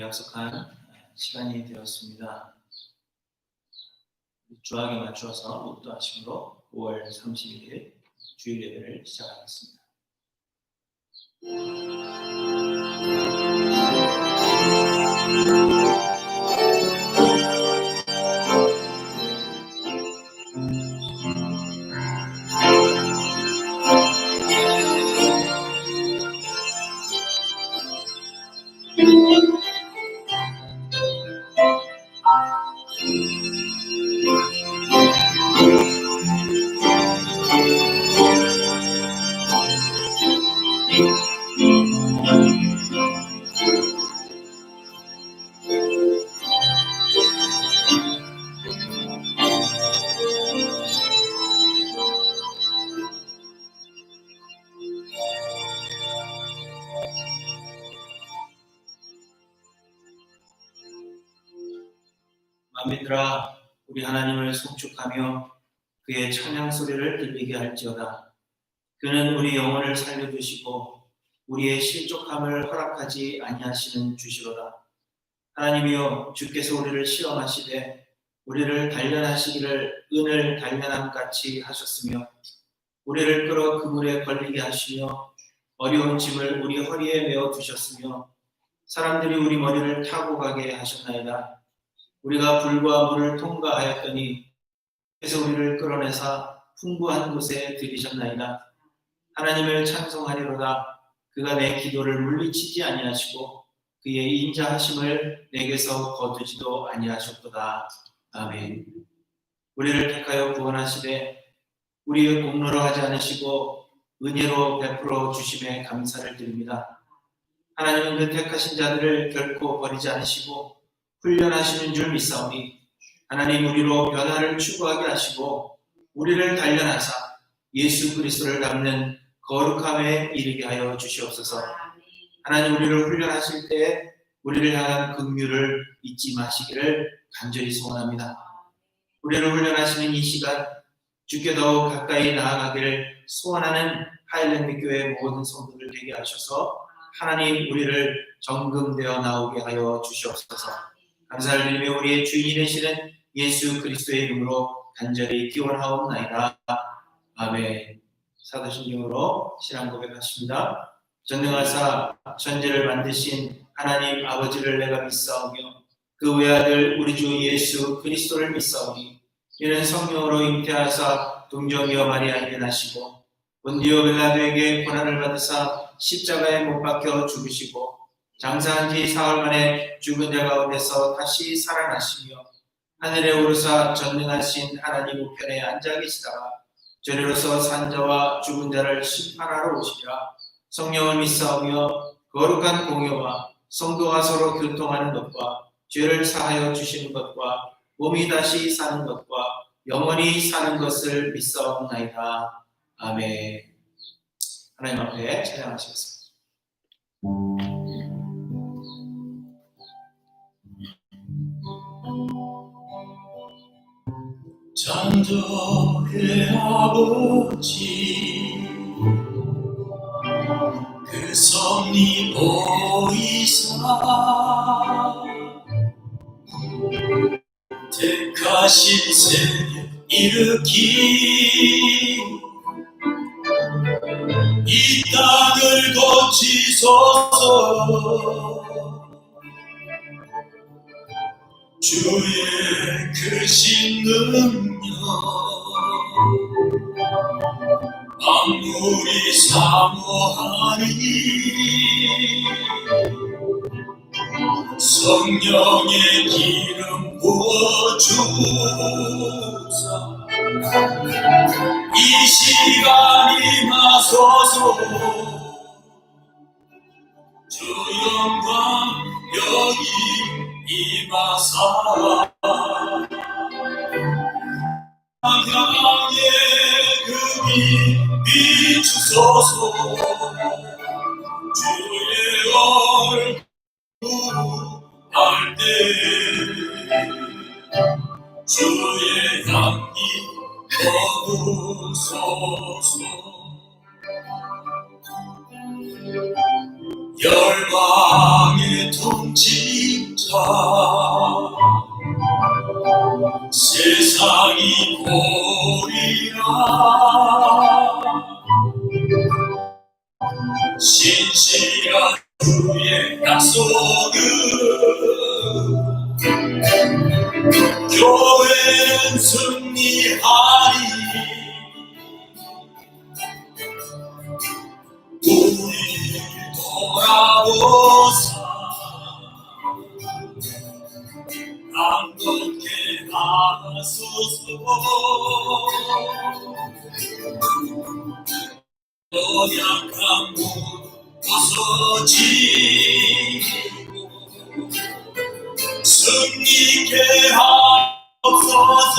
약속한 시간이 되었습니다. 주학에 맞추어서 목도하심으로 5월 31일 주일 예배를 시작하겠습니다. 만민들아, 우리 하나님을 송축하며 그의 찬양 소리를 들리게 할지어다. 그는 우리 영혼을 살려주시고 우리의 실족함을 허락하지 아니하시는 주시로다. 하나님이여, 주께서 우리를 시험하시되 우리를 단련하시기를 은을 단련함같이 하셨으며 우리를 끌어 그물에 걸리게 하시며 어려운 짐을 우리 허리에 메어 두셨으며 사람들이 우리 머리를 타고 가게 하셨나이다. 우리가 불과 물을 통과하였더니 그래서 우리를 끌어내사 풍부한 곳에 들이셨나이다. 하나님을 찬송하리로다. 그가 내 기도를 물리치지 아니하시고 그의 인자하심을 내게서 거두지도 아니하셨도다. 아멘. 우리를 택하여 구원하시되 우리의 공로로 하지 않으시고 은혜로 베풀어 주심에 감사를 드립니다. 하나님은 그 택하신 자들을 결코 버리지 않으시고 훈련하시는 줄 믿사오니 하나님 우리로 변화를 추구하게 하시고 우리를 단련하사 예수 그리스도를 닮는 거룩함에 이르게 하여 주시옵소서. 하나님 우리를 훈련하실 때에 우리를 향한 긍휼을 잊지 마시기를 간절히 소원합니다. 우리를 훈련하시는 이 시간 주께 더욱 가까이 나아가기를 소원하는 하일랜드 교회 모든 성도들 되게 하셔서 하나님 우리를 정금되어 나오게 하여 주시옵소서. 감사를 드리며 우리의 주인이 되시는 예수 그리스도의 이름으로 간절히 기원하옵나이다. 아멘. 사도신경으로 신앙 고백하십니다. 전능하사 천지를 만드신 하나님 아버지를 내가 믿사오며 그 외아들 우리 주 예수 그리스도를 믿사오니 이는 성령으로 잉태하사 동정이여 마리아에게 나시고 본디오 빌라도에게 고난을 받으사 십자가에 못 박혀 죽으시고 장사한 지 사흘 만에 죽은 자 가운데서 다시 살아나시며 하늘에 오르사 전능하신 하나님 우편에 앉아 계시다가 저리로서 산 자와 죽은 자를 심판하러 오시리라. 성령을 믿사오며 거룩한 공효와 성도가 서로 교통하는 것과 죄를 사하여 주시는 것과 몸이 다시 사는 것과 영원히 사는 것을 믿사옵나이다. 아멘. 하나님 앞에 찬양하시겠습니다. 창조의 아버지 그 섭리 보이사 택하신 세계 일으키 이 땅을 고치소서. 주의 크신 능력 만물이 사모하니 성령의 기름 부어주사 이 시간이 나서서 주 영광 여기 임하사 향해 그비 비추소서. 주의 얼굴 할 때 주의 향기 거두소서. 열방의 통치 세상이 보리라 신실한 주의 약속은 교회는 승리하리 우리 돌아보사 강건케 하소서 연약한 문 벗어지고 승리케 하옵소서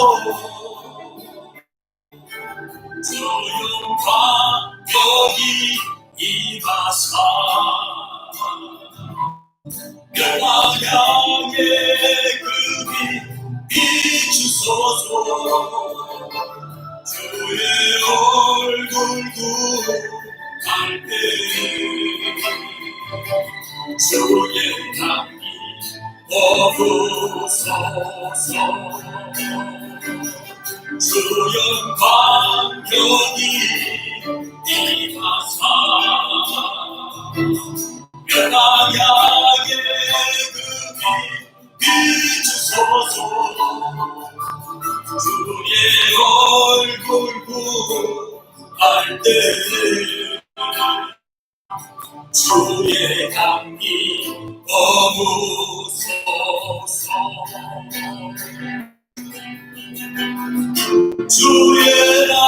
조용과 여기 임하사 영광의 그빛 비추소서 주의 얼굴 구할 때 주의 향기 머무소서 주 영광 여기 임하사 영광의 그빛 비추소서 주의 얼굴 구할 때 주의 향기 머무소서 주의 나라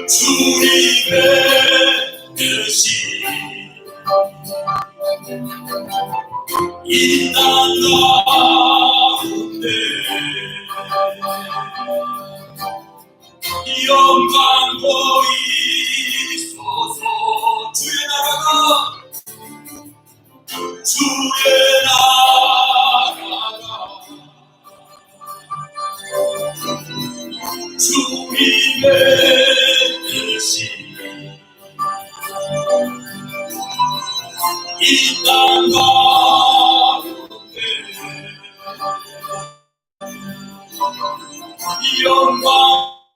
주님의 뜻이 이 땅 가운데 영광 보이소서 주의 나라가 주님의 뜻이 이 땅 가운데 영광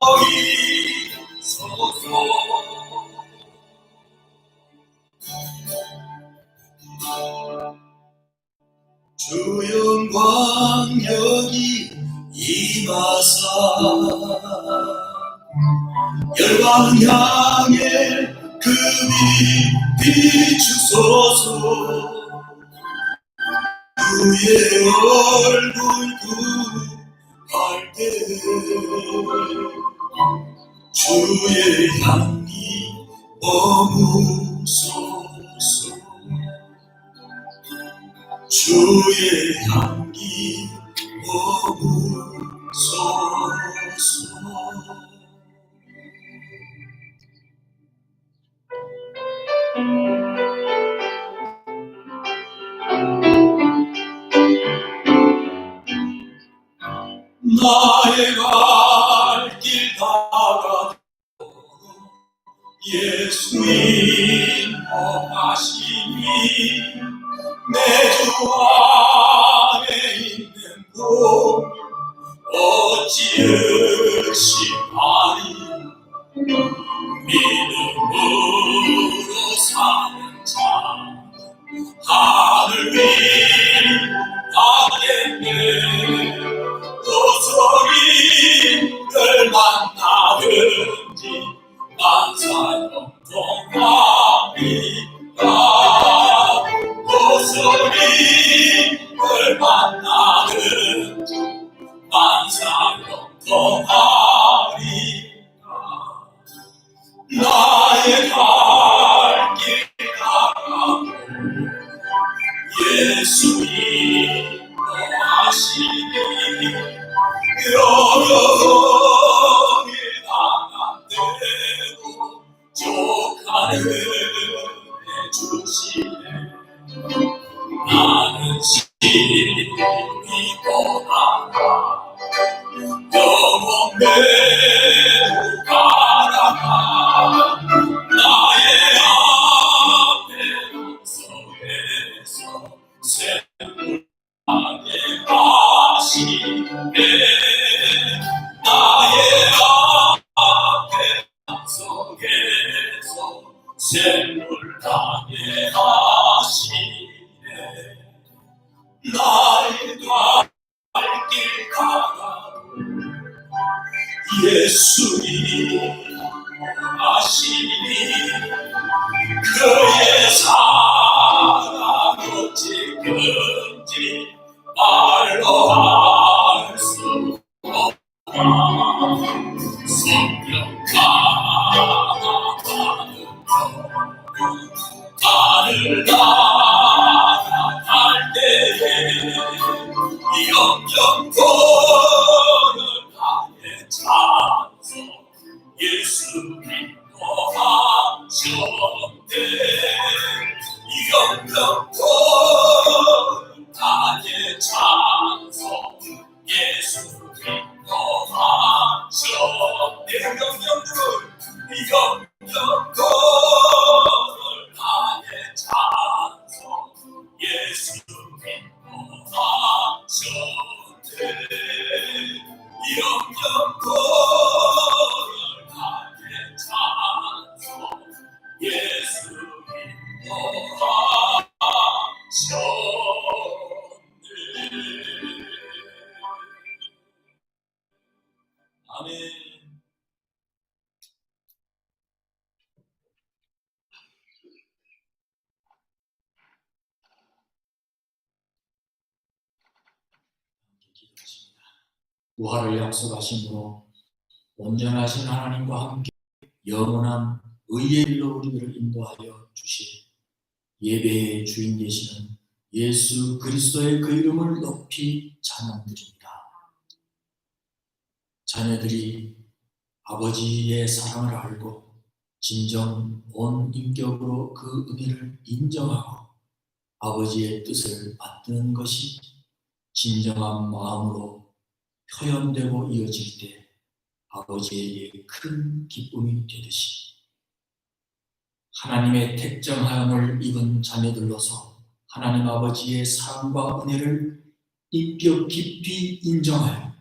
보이소서 주 영광 여기 임하사 열방 향해 그빛 비추소서 주의 얼굴 구할 때 주의 향기 머무소서 주의 향기 머무소서 나의 갈 길 다가 예수님 범하시니 내 주 안에 있는 곳 어찌 의심하리 믿음으로 사는 자 하늘 위하겠네 도소리를 만나든지 만사형통하리라 도소리를 만나든지 만사형통하리라 나의 갈 길 가라고 예수님 하시니 여러 길 당한 대로 족하는 해주시네 나는 심히 떠나가 영원 매우 가라가 나의 나의 앞에 속에서 샘물 가게 하시네. 나의 갈 길 가라고 예수님 아시니 그의 사랑 어찌 큰지 말로 할 수 없다. 성령 가나가는 나를 나갈 때에 영영권을 나의 찬송 예수 믿고 하셨네. 영영권을 나의 찬송 예수 믿고 하셨네. 영영권을 나의 찬송 예수 믿고 하셨네. 영영권을 나의 찬송 예수 믿고 하셨네. 아멘. 부활을 약속하심으로 온전하신 하나님과 함께 영원한 의의 길로 우리들을 인도하여 주실 예배의 주인 되시는 예수 그리스도의 그 이름을 높이 찬양드립니다. 자녀들이 아버지의 사랑을 알고 진정 온 인격으로 그 은혜를 인정하고 아버지의 뜻을 받드는 것이 진정한 마음으로 표현되고 이어질 때 아버지에게 큰 기쁨이 되듯이 하나님의 택정하여을 입은 자녀들로서 하나님 아버지의 사랑과 은혜를 인격 깊이 인정하여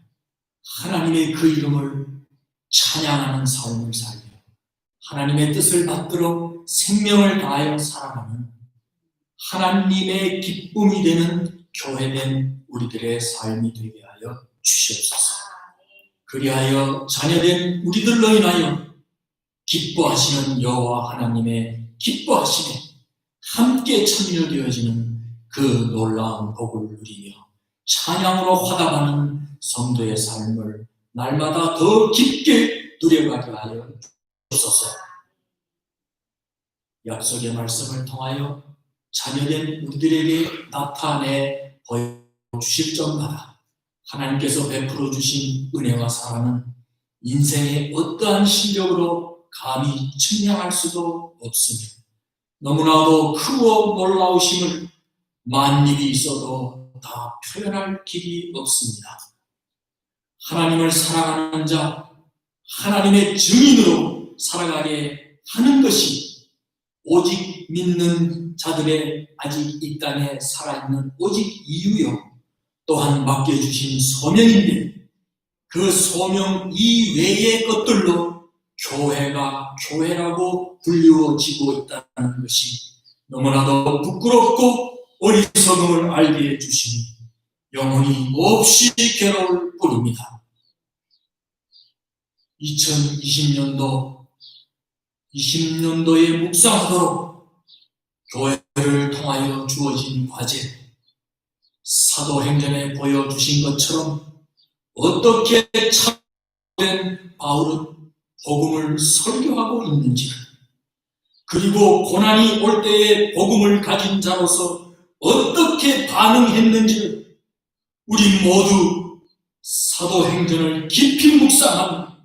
하나님의 그 이름을 찬양하는 삶을 살며 하나님의 뜻을 받들어 생명을 다하여 살아가는 하나님의 기쁨이 되는 교회된 우리들의 삶이 되게 하여 주시옵소서. 그리하여 자녀된 우리들로 인하여 기뻐하시는 여호와 하나님의 기뻐하심에 함께 참여되어지는 그 놀라운 복을 누리며 찬양으로 화답하는 성도의 삶을 날마다 더 깊게 누려가게 하여 주옵소서. 약속의 말씀을 통하여 자녀된 우리들에게 나타내 보여주실 점마다 하나님께서 베풀어 주신 은혜와 사랑은 인생의 어떠한 실력으로 감히 측량할 수도 없으며 너무나도 크고 놀라우심을 만일이 있어도 다 표현할 길이 없습니다. 하나님을 사랑하는 자, 하나님의 증인으로 살아가게 하는 것이 오직 믿는 자들의 아직 이 땅에 살아있는 오직 이유요 또한 맡겨주신 소명인데 그 소명 이외의 것들로 교회가 교회라고 불리워지고 있다는 것이 너무나도 부끄럽고 어리석음을 알게 해주시니 영혼이 몹시 괴로울 뿐입니다. 2020년도에 묵상하도록 교회를 통하여 주어진 과제 사도행전에 보여주신 것처럼 어떻게 참된 바울은 복음을 설교하고 있는지를 그리고 고난이 올 때에 복음을 가진 자로서 어떻게 반응했는지를 우리 모두 사도행전을 깊이 묵상하며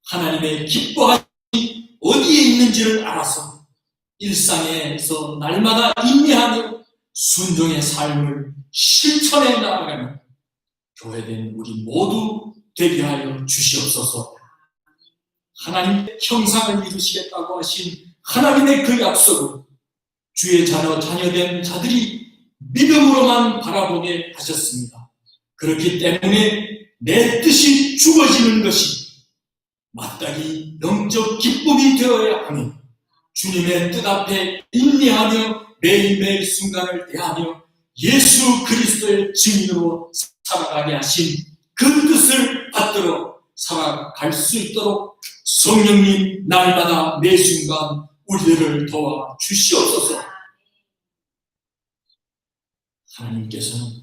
하나님의 기뻐하심이 어디에 있는지를 알아서 일상에서 날마다 인내하며 순종의 삶을 실천해 나아가는 교회된 우리 모두 되게 하여 주시옵소서. 하나님의 형상을 이루시겠다고 하신 하나님의 그 약속을 주의 자녀된 자들이 믿음으로만 바라보게 하셨습니다. 그렇기 때문에 내 뜻이 죽어지는 것이 마땅히 영적 기쁨이 되어야 하며 주님의 뜻 앞에 인내하며 매일매일 순간을 대하며 예수 그리스도의 증인으로 살아가게 하신 그 뜻을 받들어 살아갈 수 있도록 성령님 날마다 매 순간 우리들을 도와 주시옵소서. 하나님께서는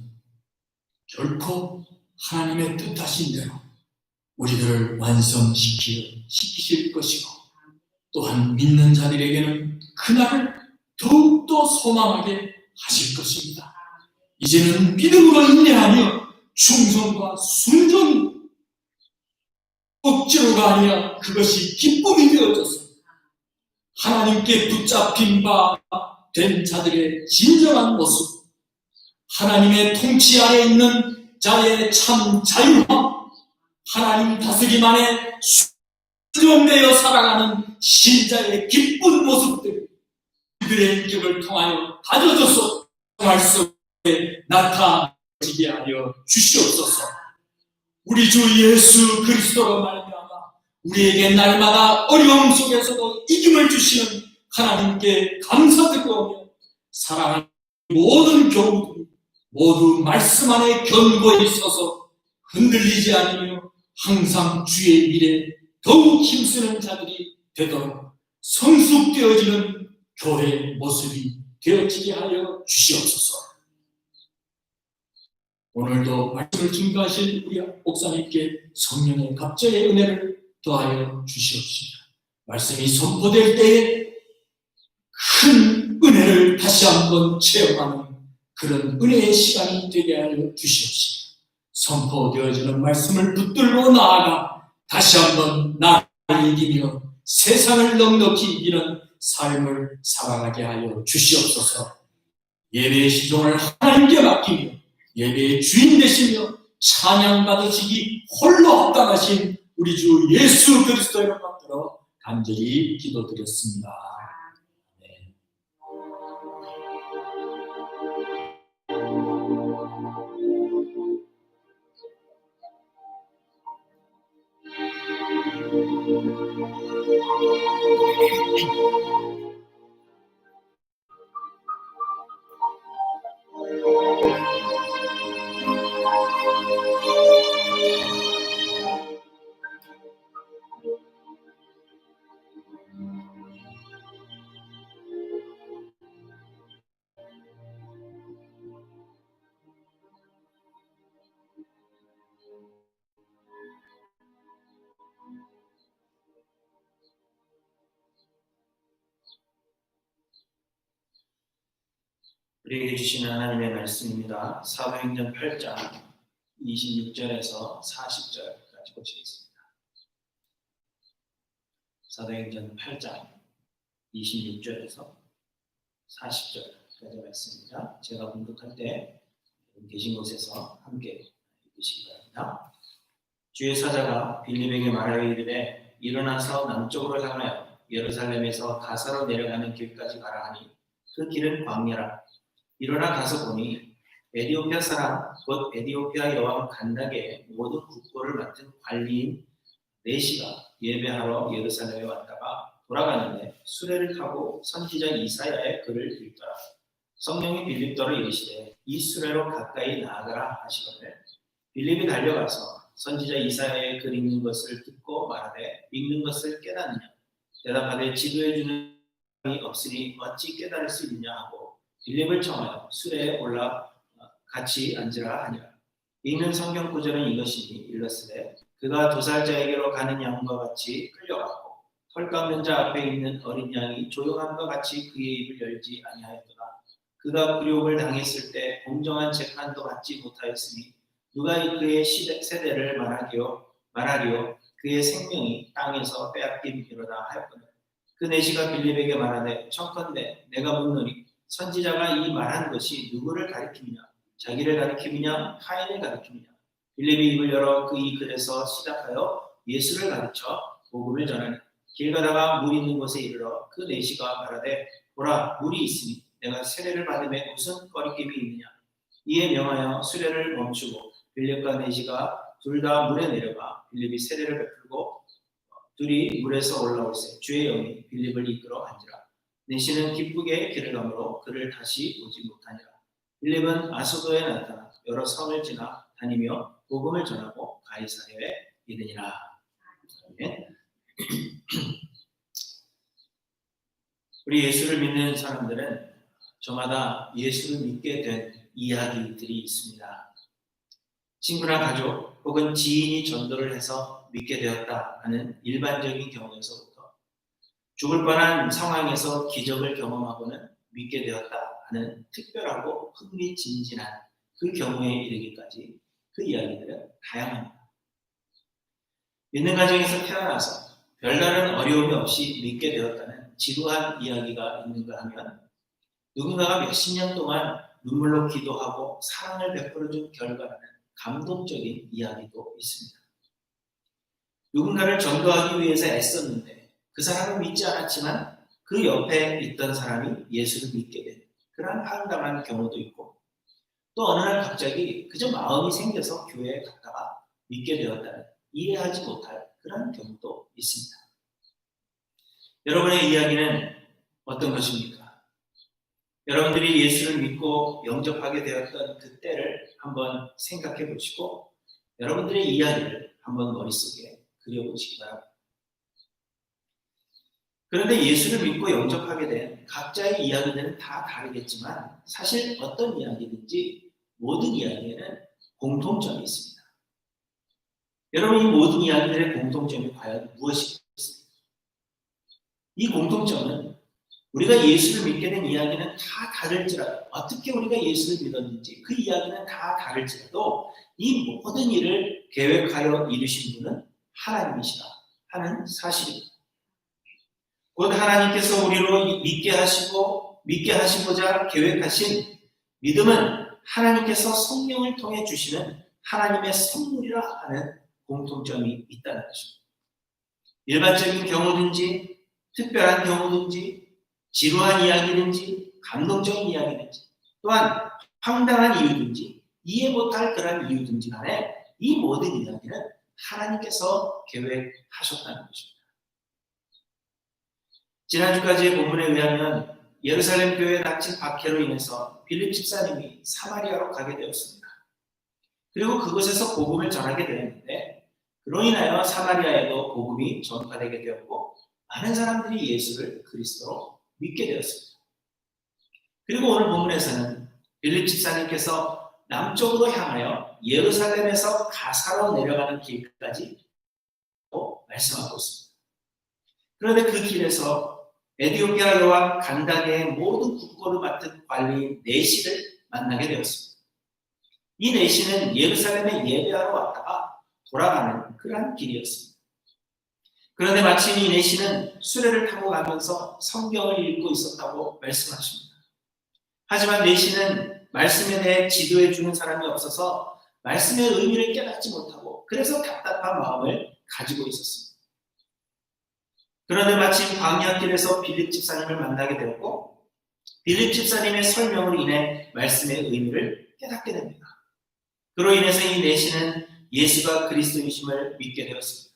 결코 하나님의 뜻하신 대로 우리들을 완성시키실 것이고 또한 믿는 자들에게는 그날을 더욱더 소망하게 하실 것입니다. 이제는 믿음으로 인내하며 충성과 순종이 억지로가 아니라 그것이 기쁨이 되어져서 하나님께 붙잡힌 바 된 자들의 진정한 모습, 하나님의 통치 아래 있는 자의 참 자유함, 하나님 다스림 안에 수용되어 살아가는 신자의 기쁜 모습들, 그들의 인격을 통하여 가져져서 말씀에 나타나게 하여 주시옵소서. 우리 주 예수 그리스도로 말미암아 우리에게 날마다 어려움 속에서도 이김을 주시는 하나님께 감사드리오며 사랑하는 모든 교우들 모두 말씀 안에 견고히 서서 흔들리지 않으며 항상 주의 일에 더욱 힘쓰는 자들이 되도록 성숙되어지는 교회의 모습이 되어지게 하여 주시옵소서. 오늘도 말씀을 증거하실 우리 목사님께 성령의 갑자의 은혜를 더하여 주시옵소서. 말씀이 선포될 때에 큰 은혜를 다시 한번 체험하는 그런 은혜의 시간이 되게 하여 주시옵소서. 선포되어지는 말씀을 붙들고 나아가 다시 한번 나를 이기며 세상을 넉넉히 이기는 삶을 살아가게 하여 주시옵소서. 예배의 시종을 하나님께 맡기며 예배의 주인 되시며 찬양 받으시기 홀로 합당하신 우리 주 예수 그리스도의 이름 받들어 간절히 기도드렸습니다. 아멘. 우리에게 주시는 하나님의 말씀입니다. 사도행전 8장 26절에서 40절까지 보시겠습니다. 사도행전 8장 26절에서 40절까지 말씀입니다. 제가 공독할 때 계신 곳에서 함께 읽으시기 바랍니다. 주의 사자가 빌립에게 말하여 이르되 일어나서 남쪽으로 향하여 예루살렘에서 가사로 내려가는 길까지 가라 하니 그 길은 광야라. 일어나 가서 보니 에디오피아 사람 곧 에디오피아 여왕 간다게의 모든 국고를 맡은 관리인 네시가 예배하러 예루살렘에 왔다가 돌아가는데 수레를 타고 선지자 이사야의 글을 읽더라. 성령이 빌립더를 이르시되 이 수레로 가까이 나아가라 하시거늘 빌립이 달려가서 선지자 이사야의 글 읽는 것을 듣고 말하되 읽는 것을 깨닫느냐 대답하되 지도해 주는 사람이 없으니 어찌 깨달을 수 있느냐 하고 빌립을 청하여 수레에 올라 같이 앉으라 하니라. 읽는 성경 구절은 이것이니 일렀으되 그가 도살자에게로 가는 양과 같이 끌려갔고 털 깎는 자 앞에 있는 어린 양이 조용함과 같이 그의 입을 열지 아니하였도다. 그가 굴욕을 당했을 때 공정한 재판도 받지 못하였으니 누가 그의 세대를 말하리요 그의 생명이 땅에서 빼앗김이로다 하였거늘 그 내시가 빌립에게 말하되 청컨대 내가 묻노니 선지자가 이 말한 것이 누구를 가리킴이냐 자기를 가리킴이냐 타인을 가리킴이냐 빌립이 입을 열어 그 이 글에서 시작하여 예수를 가르쳐 복음을 전하니 길 가다가 물 있는 곳에 이르러 그 내시가 말하되 보라 물이 있으니 내가 세례를 받음에 무슨 거리낌이 있느냐 이에 명하여 수레를 멈추고 빌립과 내시가 둘 다 물에 내려가 빌립이 세례를 베풀고 둘이 물에서 올라올세 주의 영이 빌립을 이끌어 간지라. 내시는 기쁘게 길을 가므로 그를 다시 보지 못하니라. 빌립은 아소도에 나타나 여러 성을 지나 다니며 복음을 전하고 가이사랴에 이르니라. 네. 우리 예수를 믿는 사람들은 저마다 예수를 믿게 된 이야기들이 있습니다. 친구나 가족 혹은 지인이 전도를 해서 믿게 되었다 하는 일반적인 경우에서부터 죽을 뻔한 상황에서 기적을 경험하고는 믿게 되었다 하는 특별하고 흥미진진한 그 경우에 이르기까지 그 이야기들은 다양합니다. 믿는 가정에서 태어나서 별다른 어려움이 없이 믿게 되었다는 지루한 이야기가 있는가 하면 누군가가 몇십 년 동안 눈물로 기도하고 사랑을 베풀어준 결과라는 감동적인 이야기도 있습니다. 누군가를 전도하기 위해서 애썼는데 그 사람은 믿지 않았지만 그 옆에 있던 사람이 예수를 믿게 된 그런 황당한 경우도 있고 또 어느 날 갑자기 그저 마음이 생겨서 교회에 갔다가 믿게 되었다는 이해하지 못할 그런 경우도 있습니다. 여러분의 이야기는 어떤 것입니까? 여러분들이 예수를 믿고 영접하게 되었던 그 때를 한번 생각해 보시고 여러분들의 이야기를 한번 머릿속에 그려보시기 바랍니다. 그런데 예수를 믿고 영접하게 된 각자의 이야기들은 다 다르겠지만 사실 어떤 이야기든지 모든 이야기에는 공통점이 있습니다. 여러분, 이 모든 이야기들의 공통점이 과연 무엇일까요? 이 공통점은 우리가 예수를 믿게 된 이야기는 다 다를지라도 어떻게 우리가 예수를 믿었는지 그 이야기는 다 다를지라도 이 모든 일을 계획하여 이루신 분은 하나님이시다 하는 사실입니다. 곧 하나님께서 우리로 믿게 하시고자 계획하신 믿음은 하나님께서 성령을 통해 주시는 하나님의 선물이라 하는 공통점이 있다는 것입니다. 일반적인 경우든지 특별한 경우든지 지루한 이야기든지 감동적인 이야기든지 또한 황당한 이유든지 이해 못할 그런 이유든지 간에 이 모든 이야기는 하나님께서 계획하셨다는 것입니다. 지난주까지의 본문에 의하면 예루살렘 교회에 닥친 박해로 인해서 빌립 집사님이 사마리아로 가게 되었습니다. 그리고 그곳에서 복음을 전하게 되었는데 그로 인하여 사마리아에도 복음이 전파되게 되었고 많은 사람들이 예수를 그리스도로 믿게 되었습니다. 그리고 오늘 본문에서는 빌립 집사님께서 남쪽으로 향하여 예루살렘에서 가사로 내려가는 길까지 말씀하고 있습니다. 그런데 그 길에서 에디오피아 여왕 간다게의 모든 국고를 맡은 관리인 네시를 만나게 되었습니다. 이 네시는 예루살렘에 예배하러 왔다가 돌아가는 그러한 길이었습니다. 그런데 마침 이 네시는 수레를 타고 가면서 성경을 읽고 있었다고 말씀하십니다. 하지만 네시는 말씀에 대해 지도해 주는 사람이 없어서 말씀의 의미를 깨닫지 못하고 그래서 답답한 마음을 가지고 있었습니다. 그런데 마침 광야길에서 빌립 집사님을 만나게 되었고 빌립 집사님의 설명으로 인해 말씀의 의미를 깨닫게 됩니다. 그로 인해서 이 네시는 예수가 그리스도이심을 믿게 되었습니다.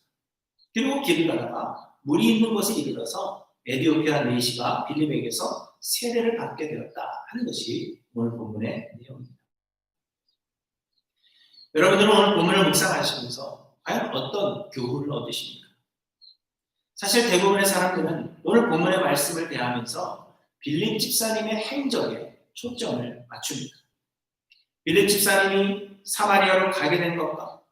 그리고 길을 가다가 물이 있는 곳에 이르러서 에디오피아 네시가 빌립에게서 세례를 받게 되었다 하는 것이 오늘 본문의 내용입니다. 여러분들은 오늘 본문을 묵상하시면서 과연 어떤 교훈을 얻으십니까? 사실 대부분의 사람들은 오늘 본문의 말씀을 대하면서 빌립 집사님의 행적에 초점을 맞춥니다. 빌립 집사님이 사마리아로 가게 된 것과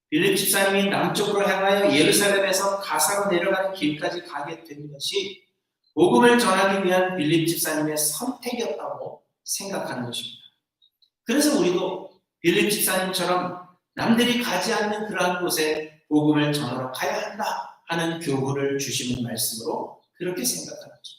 빌립 집사님이 남쪽으로 향하여 예루살렘에서 가사로 내려가는 길까지 가게 된 것이 복음을 전하기 위한 빌립 집사님의 선택이었다고 생각하는 것입니다. 그래서 우리도 빌립 집사님처럼 남들이 가지 않는 그러한 곳에 복음을 전하러 가야 한다 하는 교훈을 주시는 말씀으로 그렇게 생각하는 거죠.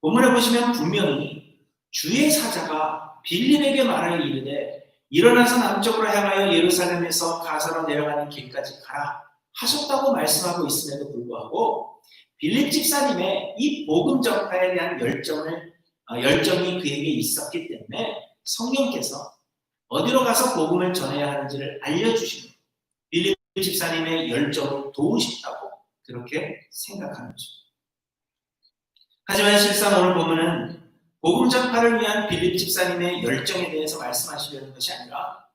본문에 보시면 분명히 주의 사자가 빌립에게 말하여 이르되 일어나서 남쪽으로 향하여 예루살렘에서 가사로 내려가는 길까지 가라 하셨다고 말씀하고 있음에도 불구하고 빌립 집사님의 이 복음 전파에 대한 열정이 그에게 있었기 때문에 성령께서 어디로 가서 복음을 전해야 하는지를 알려주시고 빌립 집사님의 열정을 도우셨다고 그렇게 생각하는 거죠. 하지만 실상 오늘 보면은 복음 전파를 위한 빌립 집사님의 열정에 대해서 말씀하시려는 것이 아니라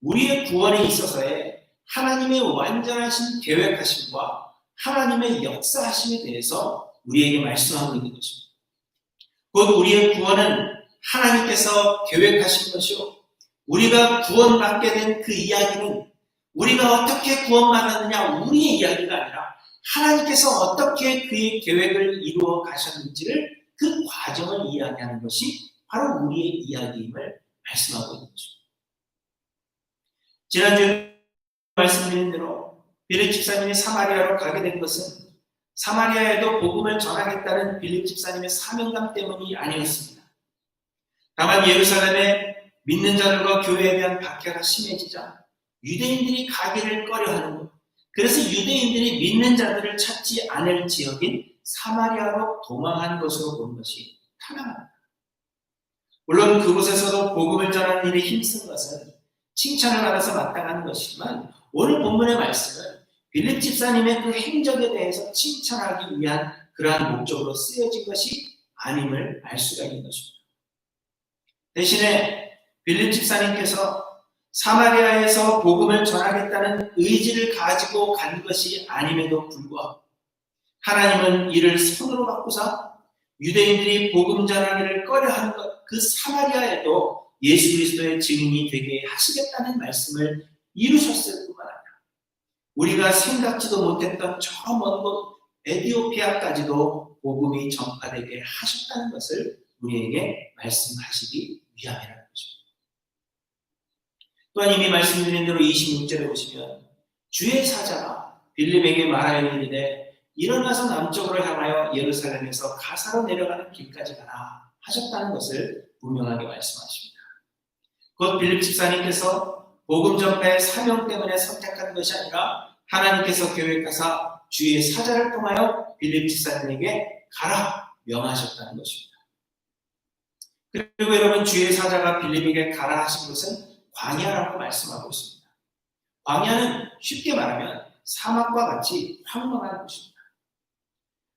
우리의 구원에 있어서의 하나님의 완전하신 계획하심과 하나님의 역사하심에 대해서 우리에게 말씀하고 있는 것입니다. 곧 우리의 구원은 하나님께서 계획하신 것이요, 우리가 구원받게 된 그 이야기는 우리가 어떻게 구원받았느냐 우리의 이야기가 아니라 하나님께서 어떻게 그의 계획을 이루어 가셨는지를 그 과정을 이야기하는 것이 바로 우리의 이야기임을 말씀하고 있는 것입니다. 지난주에 말씀드린 대로 빌립 집사님이 사마리아로 가게 된 것은 사마리아에도 복음을 전하겠다는 빌립 집사님의 사명감 때문이 아니었습니다. 다만 예루살렘에 믿는 자들과 교회에 대한 박해가 심해지자 유대인들이 가기를 꺼려하는 것, 그래서 유대인들이 믿는 자들을 찾지 않을 지역인 사마리아로 도망한 것으로 보는 것이 타당합니다. 물론 그곳에서도 복음을 전하는 일에 힘쓴 것은 칭찬을 받아서 마땅한 것이지만 오늘 본문의 말씀은 빌립 집사님의 그 행적에 대해서 칭찬하기 위한 그러한 목적으로 쓰여진 것이 아님을 알 수가 있는 것입니다. 대신에 빌립 집사님께서 사마리아에서 복음을 전하겠다는 의지를 가지고 간 것이 아님에도 불구하고 하나님은 이를 손으로 바꾸사 유대인들이 복음 전하기를 꺼려하는 것, 그 사마리아에도 예수 그리스도의 증인이 되게 하시겠다는 말씀을 이루셨을 뿐만 아니라 우리가 생각지도 못했던 저 먼 곳 에티오피아까지도 복음이 전파되게 하셨다는 것을 우리에게 말씀하시기 위함이라는 것입니다. 또한 이미 말씀드린 대로 26절에 보시면 주의 사자가 빌립에게 말하여 이르되 일어나서 남쪽으로 향하여 예루살렘에서 가사로 내려가는 길까지 가라 하셨다는 것을 분명하게 말씀하십니다. 곧 빌립 집사님께서 복음 전파의 사명 때문에 선택한 것이 아니라 하나님께서 계획하사 주의 사자를 통하여 빌립 집사님에게 가라 명하셨다는 것입니다. 그리고 여러분, 주의 사자가 빌립에게 가라 하신 것은 광야라고 말씀하고 있습니다. 광야는 쉽게 말하면 사막과 같이 황망한 곳입니다.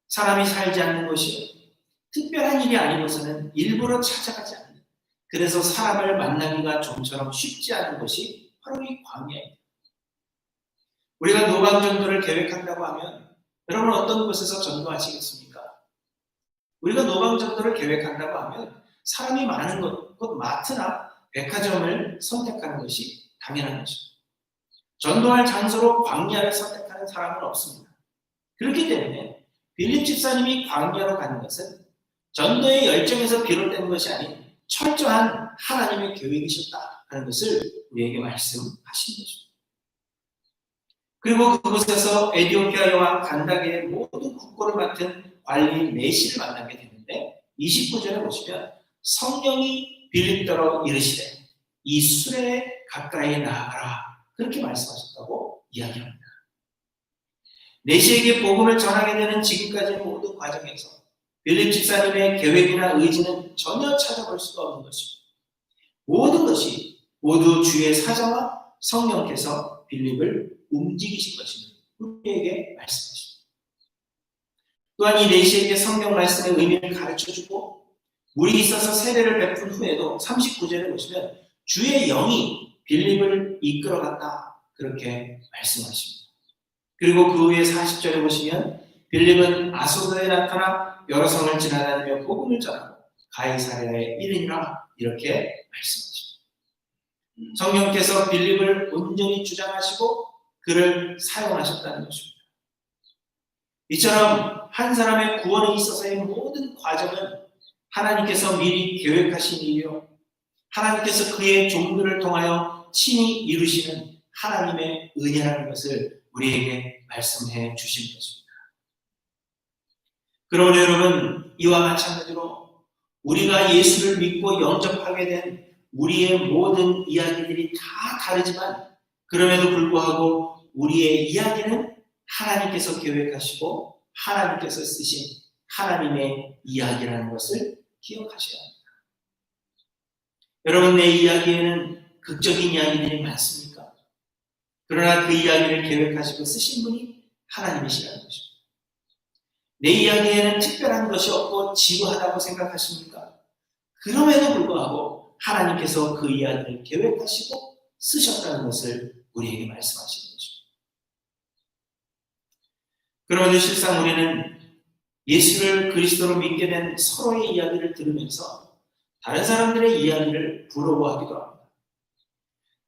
사람이 살지 않는 곳이 특별한 일이 아니고서는 일부러 찾아가지 않는, 그래서 사람을 만나기가 좀처럼 쉽지 않은 곳이 바로 이 광야입니다. 우리가 노방전도를 계획한다고 하면 여러분 어떤 곳에서 전도하시겠습니까? 우리가 노방전도를 계획한다고 하면 사람이 많은 곳, 곧 마트나 백화점을 선택하는 것이 당연한 것입니다. 전도할 장소로 광야를 선택하는 사람은 없습니다. 그렇기 때문에 빌립 집사님이 광야로 가는 것은 전도의 열정에서 비롯된 것이 아닌 철저한 하나님의 계획이셨다 하는 것을 우리에게 말씀하신 것입니다. 그리고 그곳에서 에티오피아 여왕 간다게의 모든 국고를 맡은 관리 메시를 만나게 되는데 29절에 보시면 성령이 빌립더러 이르시되 이 수레에 가까이 나아가라 그렇게 말씀하셨다고 이야기합니다. 메시에게 복음을 전하게 되는 지금까지의 모든 과정에서 빌립 집사님의 계획이나 의지는 전혀 찾아볼 수가 없는 것입니다. 모든 것이 모두 주의 사자와 성령께서 빌립을 움직이신 것입니다. 우리에게 말씀하십니다. 또한 이 메시에게 성경 말씀의 의미를 가르쳐주고 물이 있어서 세례를 베푼 후에도 39절에 보시면 주의 영이 빌립을 이끌어갔다 그렇게 말씀하십니다. 그리고 그 후에 40절에 보시면 빌립은 아소도에 나타나 여러 성을 지나다니며 복음을 전하고 가이사랴에 이르니라 이렇게 말씀하십니다. 성령께서 빌립을 온전히 주장하시고 그를 사용하셨다는 것입니다. 이처럼 한 사람의 구원에 있어서의 모든 과정은 하나님께서 미리 계획하신 일이요 하나님께서 그의 종들을 통하여 친히 이루시는 하나님의 은혜라는 것을 우리에게 말씀해 주신 것입니다. 그러므로 여러분, 이와 마찬가지로 우리가 예수를 믿고 영접하게 된 우리의 모든 이야기들이 다 다르지만 그럼에도 불구하고 우리의 이야기는 하나님께서 계획하시고 하나님께서 쓰신 하나님의 이야기라는 것을 기억하셔야 합니다. 여러분, 내 이야기에는 극적인 이야기들이 많습니까? 그러나 그 이야기를 계획하시고 쓰신 분이 하나님이시라는 것입니다. 내 이야기에는 특별한 것이 없고 지루하다고 생각하십니까? 그럼에도 불구하고 하나님께서 그 이야기를 계획하시고 쓰셨다는 것을 우리에게 말씀하시는 것입니다. 그러면 실상 우리는 예수를 그리스도로 믿게 된 서로의 이야기를 들으면서 다른 사람들의 이야기를 부러워하기도 합니다.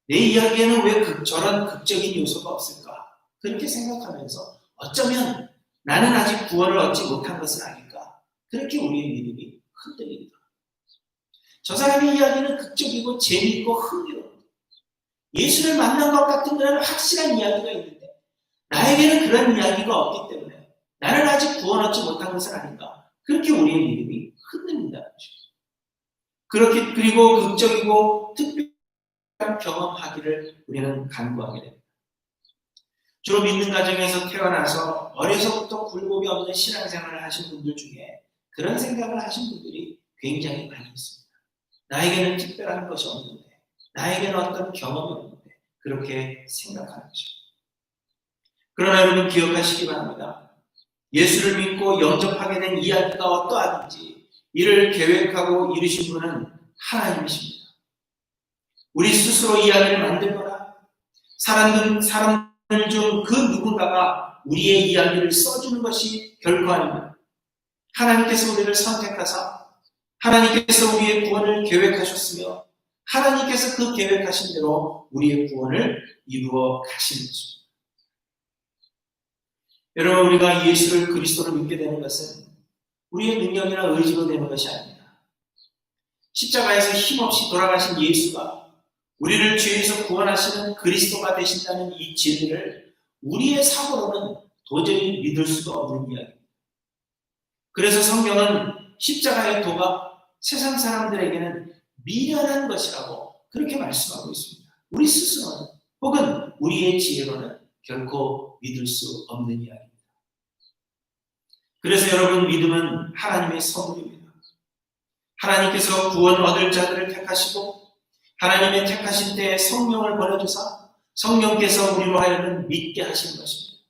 내 이야기에는 왜 저런 극적인 요소가 없을까? 그렇게 생각하면서 어쩌면 나는 아직 구원을 얻지 못한 것은 아닐까? 그렇게 우리의 믿음이 흔들립니다. 저 사람의 이야기는 극적이고 재미있고 흥미로워. 예수를 만난 것 같은 그런 확실한 이야기가 있는데 나에게는 그런 이야기가 없기 때문에 나는 아직 구원 얻지 못한 것은 아닌가? 그렇게 우리의 믿음이 흔들린다는 것입니다. 그리고 극적이고 특별한 경험하기를 우리는 간구하게 됩니다. 주로 믿는 가정에서 태어나서 어려서부터 굴곡이 없는 신앙생활을 하신 분들 중에 그런 생각을 하신 분들이 굉장히 많이 있습니다. 나에게는 특별한 것이 없는데, 나에게는 어떤 경험이 없는데 그렇게 생각하는 것입니다. 그러나 여러분 기억하시기 바랍니다. 예수를 믿고 영접하게 된 이야기가 어떠하든지 이를 계획하고 이루신 분은 하나님이십니다. 우리 스스로 이야기를 만들거나 사람들 중 그 누군가가 우리의 이야기를 써주는 것이 결코 아닙니다. 하나님께서 우리를 선택하사 하나님께서 우리의 구원을 계획하셨으며 하나님께서 그 계획하신 대로 우리의 구원을 이루어 가시는 것입니다. 여러분 우리가 예수를 그리스도로 믿게 되는 것은 우리의 능력이나 의지로 되는 것이 아닙니다. 십자가에서 힘없이 돌아가신 예수가 우리를 죄에서 구원하시는 그리스도가 되신다는 이 진리를 우리의 사고로는 도저히 믿을 수가 없는 이야기입니다. 그래서 성경은 십자가의 도가 세상 사람들에게는 미련한 것이라고 그렇게 말씀하고 있습니다. 우리 스스로는 혹은 우리의 지혜로는 결코 믿을 수 없는 이야기입니다. 그래서 여러분 믿음은 하나님의 선물입니다. 하나님께서 구원 얻을 자들을 택하시고 하나님의 택하신 때에 성령을 보내주사 성령께서 우리로 하여금 믿게 하시는 것입니다.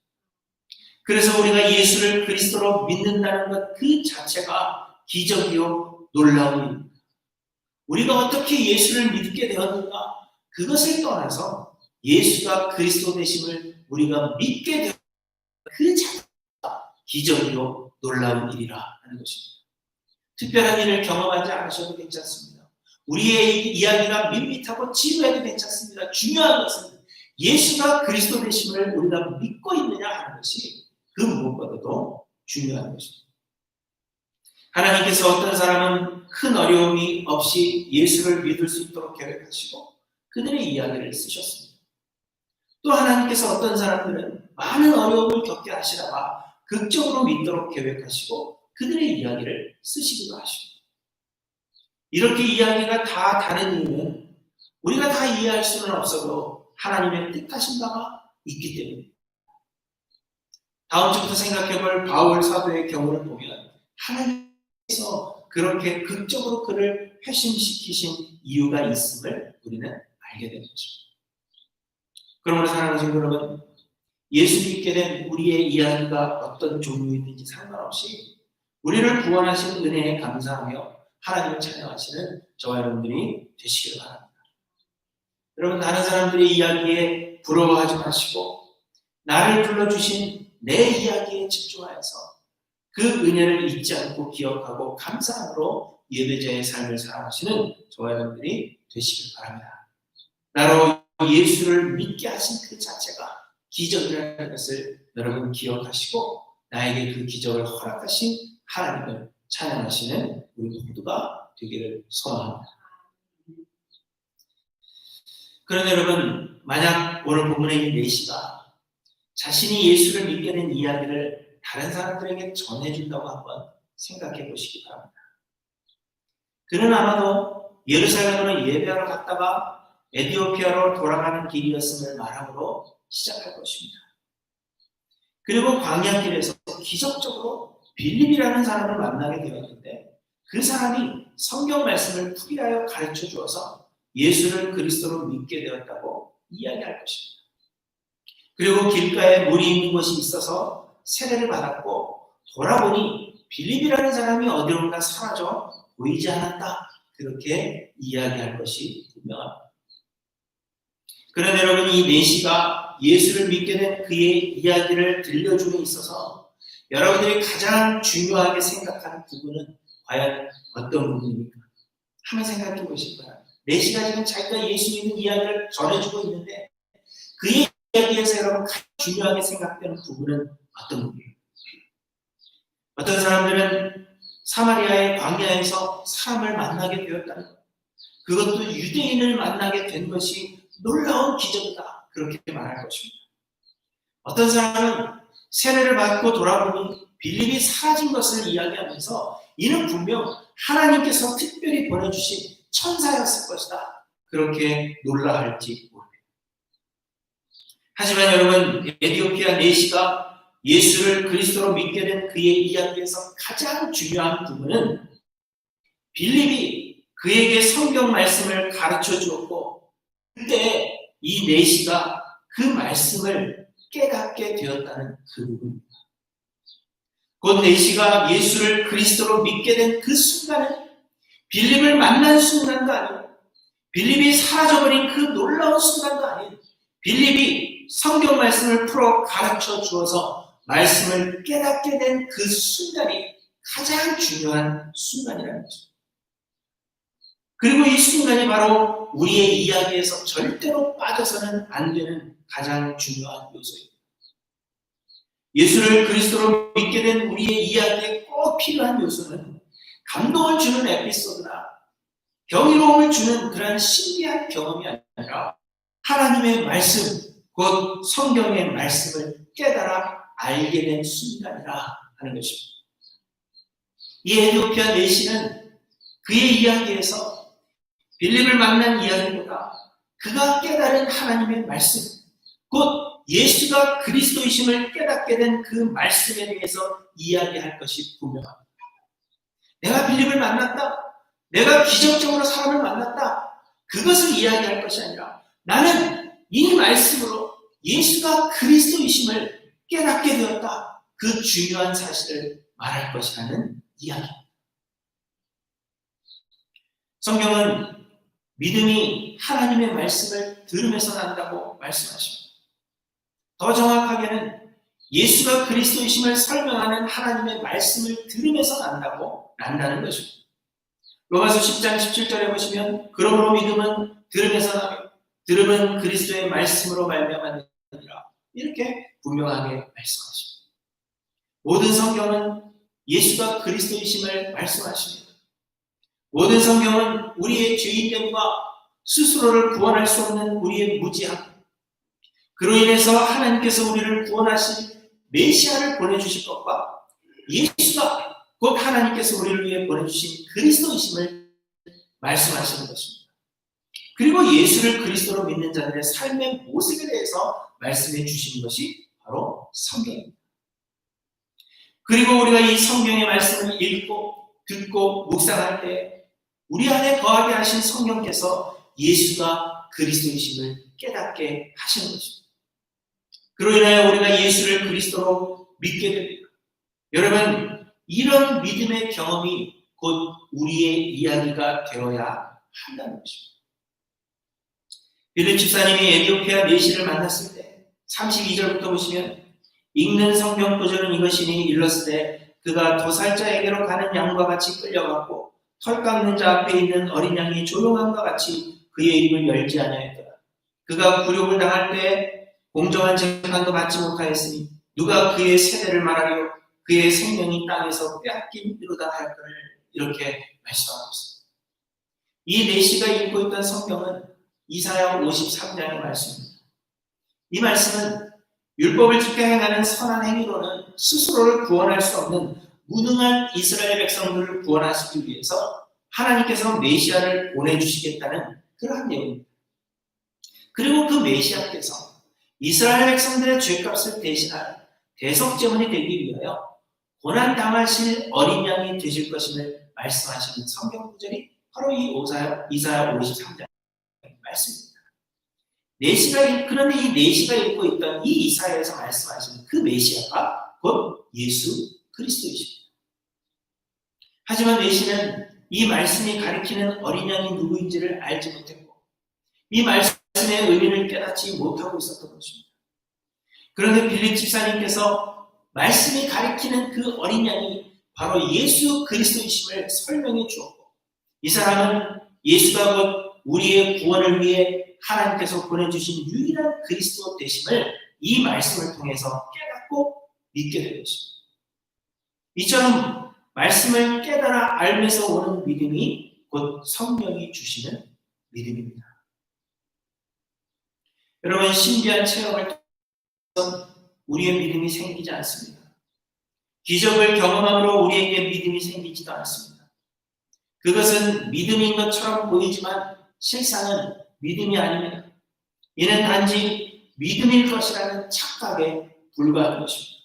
그래서 우리가 예수를 그리스도로 믿는다는 것 그 자체가 기적이요 놀라운 일입니다. 우리가 어떻게 예수를 믿게 되었는가 그것을 떠나서 예수가 그리스도 되심을 우리가 믿게 되었다 그 자체가 기적이요 놀라운 일이라 하는 것입니다. 특별한 일을 경험하지 않으셔도 괜찮습니다. 우리의 이야기가 밋밋하고 지루해도 괜찮습니다. 중요한 것은 예수가 그리스도 되심을 우리가 믿고 있느냐 하는 것이 그 무엇보다도 중요한 것입니다. 하나님께서 어떤 사람은 큰 어려움이 없이 예수를 믿을 수 있도록 계획하시고 그들의 이야기를 쓰셨습니다. 또 하나님께서 어떤 사람들은 많은 어려움을 겪게 하시다가 극적으로 믿도록 계획하시고 그들의 이야기를 쓰시기도 하십니다. 이렇게 이야기가 다 다른 이유는 우리가 다 이해할 수는 없어도 하나님의 뜻하신 바가 있기 때문입니다. 다음 주부터 생각해볼 바울 사도의 경우를 보면 하나님께서 그렇게 극적으로 그를 회심시키신 이유가 있음을 우리는 알게 되는 것입니다. 그러므로 사랑하는 성도 여러분, 예수 믿게 된 우리의 이야기가 어떤 종류이든지 상관없이 우리를 구원하신 은혜에 감사하며 하나님을 찬양하시는 저와 여러분들이 되시기를 바랍니다. 여러분 다른 사람들의 이야기에 부러워하지 마시고 나를 불러주신 내 이야기에 집중하여서 그 은혜를 잊지 않고 기억하고 감사함으로 예배자의 삶을 살아가시는 저와 여러분들이 되시길 바랍니다. 나로 예수를 믿게 하신 그 자체가 기적이라는 것을 여러분 기억하시고 나에게 그 기적을 허락하신 하나님을 찬양하시는 우리 모두가 되기를 소원합니다. 그런데 여러분 만약 오늘 본문의 이 메시가 자신이 예수를 믿게 된 이야기를 다른 사람들에게 전해준다고 한번 생각해 보시기 바랍니다. 그는 아마도 예루살렘으로 예배하러 갔다가 에티오피아로 돌아가는 길이었음을 말함으로 시작할 것입니다. 그리고 광야길에서 기적적으로 빌립이라는 사람을 만나게 되었는데 그 사람이 성경 말씀을 풀이하여 가르쳐 주어서 예수를 그리스도로 믿게 되었다고 이야기할 것입니다. 그리고 길가에 물이 있는 곳이 있어서 세례를 받았고 돌아보니 빌립이라는 사람이 어디론가 사라져 보이지 않았다. 그렇게 이야기할 것이 분명합니다. 그런데 여러분, 이 내시가 예수를 믿게 된 그의 이야기를 들려줌에 있어서 여러분들이 가장 중요하게 생각하는 부분은 과연 어떤 부분입니까? 한번 생각해 보실 거예요. 내시가 지금 자기가 예수 믿는 이야기를 전해주고 있는데 그의 이야기에서 여러분 가장 중요하게 생각되는 부분은 어떤 부분입니까? 어떤 사람들은 사마리아의 광야에서 사람을 만나게 되었다는 것, 그것도 유대인을 만나게 된 것이 놀라운 기적이다, 그렇게 말할 것입니다. 어떤 사람은 세례를 받고 돌아보니 빌립이 사라진 것을 이야기하면서 이는 분명 하나님께서 특별히 보내주신 천사였을 것이다, 그렇게 놀라할지 모릅니다. 하지만 여러분, 에티오피아 내시가 예수를 그리스도로 믿게 된 그의 이야기에서 가장 중요한 부분은 빌립이 그에게 성경 말씀을 가르쳐 주었고 그때 이 내시가 그 말씀을 깨닫게 되었다는 그 부분입니다. 곧 내시가 예수를 그리스도로 믿게 된 그 순간은 빌립을 만난 순간도 아니고 빌립이 사라져버린 그 놀라운 순간도 아닌 빌립이 성경 말씀을 풀어 가르쳐 주어서 말씀을 깨닫게 된 그 순간이 가장 중요한 순간이라는 거죠. 그리고 이 순간이 바로 우리의 이야기에서 절대로 빠져서는 안 되는 가장 중요한 요소입니다. 예수를 그리스도로 믿게 된 우리의 이야기에 꼭 필요한 요소는 감동을 주는 에피소드나 경이로움을 주는 그런 신비한 경험이 아니라 하나님의 말씀, 곧 성경의 말씀을 깨달아 알게 된 순간이라 하는 것입니다. 이 에티오피아 내시는 그의 이야기에서 빌립을 만난 이야기보다 그가 깨달은 하나님의 말씀, 곧 예수가 그리스도이심을 깨닫게 된 그 말씀에 대해서 이야기할 것이 분명합니다. 내가 빌립을 만났다, 내가 기적적으로 사람을 만났다, 그것을 이야기할 것이 아니라 나는 이 말씀으로 예수가 그리스도이심을 깨닫게 되었다, 그 중요한 사실을 말할 것이라는 이야기입니다. 성경은 믿음이 하나님의 말씀을 들으면서 난다고 말씀하십니다. 더 정확하게는 예수가 그리스도이심을 설명하는 하나님의 말씀을 들으면서 난다는 것입니다. 로마서 10장 17절에 보시면 그러므로 믿음은 들으면서 나며 들음은 그리스도의 말씀으로 말미암았느니라, 이렇게 분명하게 말씀하십니다. 모든 성경은 예수가 그리스도이심을 말씀하십니다. 모든 성경은 우리의 죄인됨과 스스로를 구원할 수 없는 우리의 무지함, 그로 인해서 하나님께서 우리를 구원하신 메시아를 보내주실 것과 예수가 곧 하나님께서 우리를 위해 보내주신 그리스도이심을 말씀하시는 것입니다. 그리고 예수를 그리스도로 믿는 자들의 삶의 모습에 대해서 말씀해 주신 것이 바로 성경입니다. 그리고 우리가 이 성경의 말씀을 읽고 듣고 묵상할 때 우리 안에 거하게 하신 성령께서 예수가 그리스도이심을 깨닫게 하시는 것입니다. 그로 인하여 우리가 예수를 그리스도로 믿게 됩니다. 여러분, 이런 믿음의 경험이 곧 우리의 이야기가 되어야 한다는 것입니다. 빌립 집사님이 에티오피아 내시를 만났을 때 32절부터 보시면 읽는 성경 구절은 이것이니 일렀으되 그가 도살자에게로 가는 양과 같이 끌려갔고 털 깎는 자 앞에 있는 어린 양이 조용함과 같이 그의 입을 열지 아니하였더라. 그가 굴욕을 당할 때 공정한 재판도 받지 못하였으니 누가 그의 세대를 말하려 그의 생명이 땅에서 빼앗긴 이루다 할 것을, 이렇게 말씀하고 있습니다. 이 내시가 읽고 있던 성경은 이사야 53장의 말씀입니다. 이 말씀은 율법을 지켜 행하는 선한 행위로는 스스로를 구원할 수 없는 무능한 이스라엘 백성들을 구원하시기 위해서 하나님께서 메시아를 보내주시겠다는 그러한 내용입니다. 그리고 그 메시아께서 이스라엘 백성들의 죄값을 대신할 대속제물이 되기 위하여 고난 당하실 어린 양이 되실 것임을 말씀하시는 성경 구절이 바로 이 이사야 53장. 말씀입니다. 그런데 이 내시가 읽고 있던 이 이사야에서 말씀하시는 그 메시아가 곧 예수 그리스도이십니다. 하지만 내시는 이 말씀이 가리키는 어린 양이 누구인지를 알지 못했고 이 말씀의 의미를 깨닫지 못하고 있었던 것입니다. 그런데 빌립 집사님께서 말씀이 가리키는 그 어린 양이 바로 예수 그리스도이심을 설명해 주었고 이 사람은 예수가 곧 우리의 구원을 위해 하나님께서 보내주신 유일한 그리스도 되심을 이 말씀을 통해서 깨닫고 믿게 된 것입니다. 이처럼 말씀을 깨달아 알면서 오는 믿음이 곧 성령이 주시는 믿음입니다. 여러분, 신비한 체험을 통해서 우리의 믿음이 생기지 않습니다. 기적을 경험함으로 우리에게 믿음이 생기지도 않습니다. 그것은 믿음인 것처럼 보이지만 실상은 믿음이 아닙니다. 이는 단지 믿음일 것이라는 착각에 불과한 것입니다.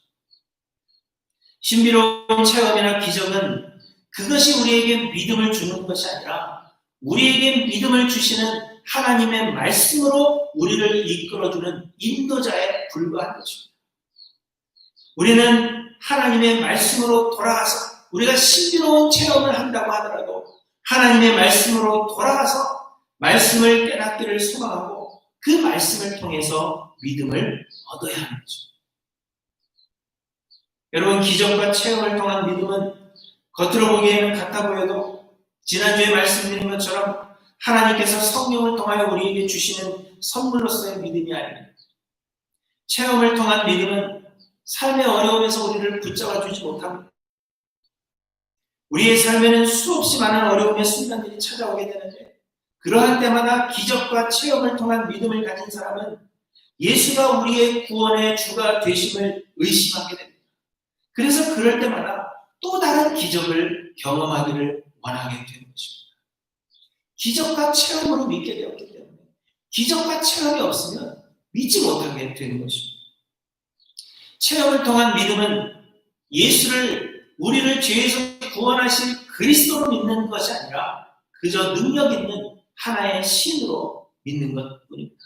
신비로운 체험이나 기적은 그것이 우리에게 믿음을 주는 것이 아니라 우리에게 믿음을 주시는 하나님의 말씀으로 우리를 이끌어주는 인도자에 불과한 것입니다. 우리는 하나님의 말씀으로 돌아가서 우리가 신비로운 체험을 한다고 하더라도 하나님의 말씀으로 돌아가서 말씀을 깨닫기를 소망하고 그 말씀을 통해서 믿음을 얻어야 하는 거죠. 여러분, 기적과 체험을 통한 믿음은 겉으로 보기에는 같아 보여도 지난주에 말씀드린 것처럼 하나님께서 성령을 통하여 우리에게 주시는 선물로서의 믿음이 아닙니다. 체험을 통한 믿음은 삶의 어려움에서 우리를 붙잡아 주지 못합니다. 우리의 삶에는 수없이 많은 어려움의 순간들이 찾아오게 되는데 그러한 때마다 기적과 체험을 통한 믿음을 가진 사람은 예수가 우리의 구원의 주가 되심을 의심하게 됩니다. 그래서 그럴 때마다 또 다른 기적을 경험하기를 원하게 되는 것입니다. 기적과 체험으로 믿게 되었기 때문에 기적과 체험이 없으면 믿지 못하게 되는 것입니다. 체험을 통한 믿음은 우리를 죄에서 구원하실 그리스도로 믿는 것이 아니라 그저 능력 있는 하나의 신으로 믿는 것뿐입니다.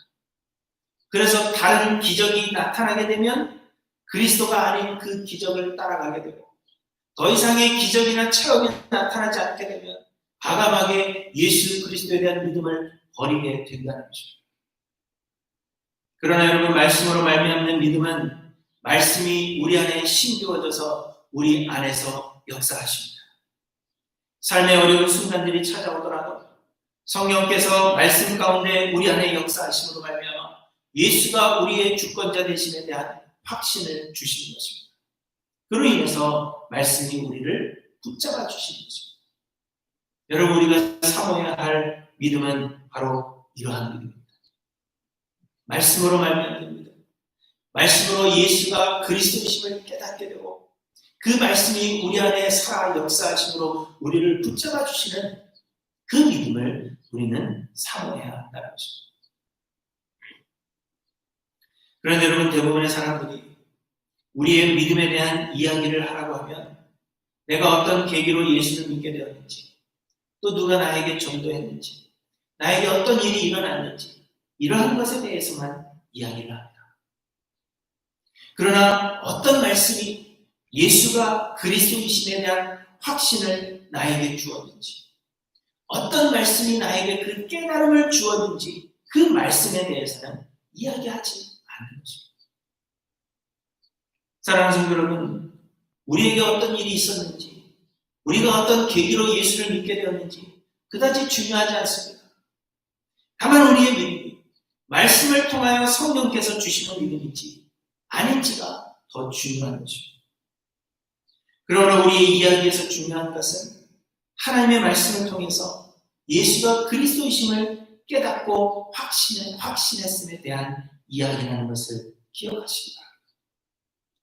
그래서 다른 기적이 나타나게 되면 그리스도가 아닌 그 기적을 따라가게 되고 더 이상의 기적이나 체험이 나타나지 않게 되면 과감하게 예수 그리스도에 대한 믿음을 버리게 된다는 것입니다. 그러나 여러분, 말씀으로 말미암는 믿음은 말씀이 우리 안에 심겨져서 우리 안에서 역사하십니다. 삶의 어려운 순간들이 찾아오더라도 성령께서 말씀 가운데 우리 안에 역사하심으로 말미암아 예수가 우리의 주권자 되심에 대한 확신을 주시는 것입니다. 그로 인해서 말씀이 우리를 붙잡아 주시는 것입니다. 여러분, 우리가 사모해야 할 믿음은 바로 이러한 믿음입니다. 말씀으로 말미암는 믿음, 말씀으로 예수가 그리스도이심을 깨닫게 되고 그 말씀이 우리 안에 살아 역사하심으로 우리를 붙잡아 주시는 그 믿음을 우리는 사모해야 한다는 것입니다. 그런데 여러분, 대부분의 사람들이 우리의 믿음에 대한 이야기를 하라고 하면 내가 어떤 계기로 예수를 믿게 되었는지, 또 누가 나에게 전도했는지, 나에게 어떤 일이 일어났는지 이러한 것에 대해서만 이야기를 합니다. 그러나 어떤 말씀이 예수가 그리스도이심에 대한 확신을 나에게 주었는지, 어떤 말씀이 나에게 그 깨달음을 주었는지 그 말씀에 대해서는 이야기하지 않는 것입니다. 사랑하는 성도 여러분, 우리에게 어떤 일이 있었는지, 우리가 어떤 계기로 예수를 믿게 되었는지 그다지 중요하지 않습니다. 다만 우리의 믿음이 말씀을 통하여 성령께서 주시는 믿음인지 아닌지가 더 중요한 것입니다. 그러나 우리의 이야기에서 중요한 것은 하나님의 말씀을 통해서 예수가 그리스도이심을 깨닫고 확신했음에 대한 이야기라는 것을 기억하시기 바랍니다.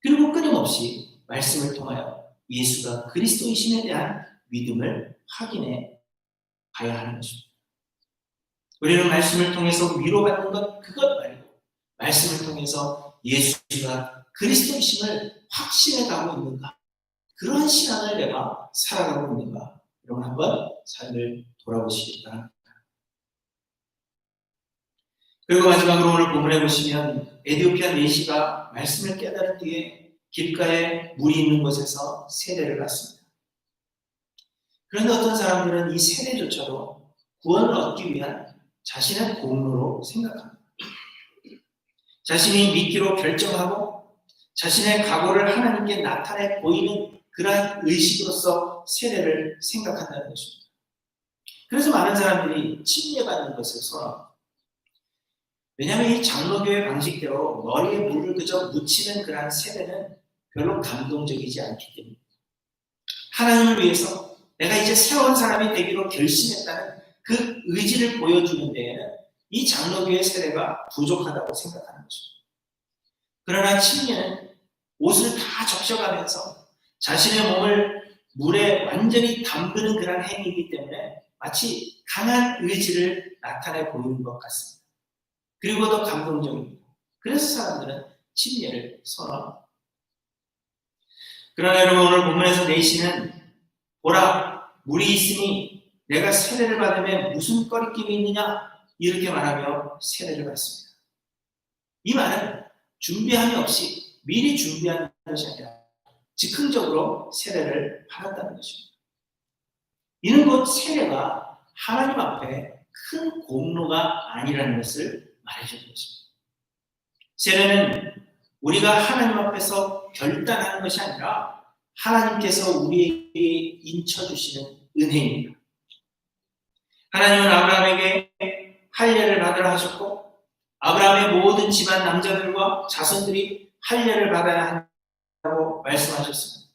그리고 끊임없이 말씀을 통하여 예수가 그리스도이심에 대한 믿음을 확인해 가야 하는 것입니다. 우리는 말씀을 통해서 위로받는 그것 말고 말씀을 통해서 예수가 그리스도이심을 확신해 가고 있는가, 그러한 신앙을 내가 살아가고 있는가, 여러분 한번 삶을 돌아보시기 바랍니다. 그리고 마지막으로 오늘 본문에 보시면 에디오피아 내시가 말씀을 깨달은 뒤에 길가에 물이 있는 곳에서 세례를 받습니다. 그런데 어떤 사람들은 이 세례조차도 구원을 얻기 위한 자신의 공로로 생각합니다. 자신이 믿기로 결정하고 자신의 각오를 하나님께 나타내 보이는 그러한 의식으로서 세례를 생각한다는 것입니다. 그래서 많은 사람들이 침례받는 것을 선호합니다. 왜냐하면 이 장로교의 방식대로 머리에 물을 그저 묻히는 그러한 세례는 별로 감동적이지 않기 때문입니다. 하나님을 위해서 내가 이제 새로운 사람이 되기로 결심했다는 그 의지를 보여주는 데에는 이 장로교의 세례가 부족하다고 생각하는 것입니다. 그러나 침례는 옷을 다 적셔가면서 자신의 몸을 물에 완전히 담그는 그런 행위이기 때문에 마치 강한 의지를 나타내 보이는 것 같습니다. 그리고 더 감동적입니다. 그래서 사람들은 침례를 선호합니다. 그러나 여러분, 오늘 본문에서 내시는 보라, 물이 있으니 내가 세례를 받으면 무슨 꺼리낌이 있느냐, 이렇게 말하며 세례를 받습니다. 이 말은 준비함이 없이 미리 준비한 것이 아니라 즉흥적으로 세례를 받았다는 것입니다. 이는 곧 세례가 하나님 앞에 큰 공로가 아니라는 것을 말해주는 것입니다. 세례는 우리가 하나님 앞에서 결단하는 것이 아니라 하나님께서 우리에게 인쳐주시는 은혜입니다. 하나님은 아브라함에게 할례를 받으라 하셨고 아브라함의 모든 집안 남자들과 자손들이 할례를 받아야 한다고 말씀하셨습니다.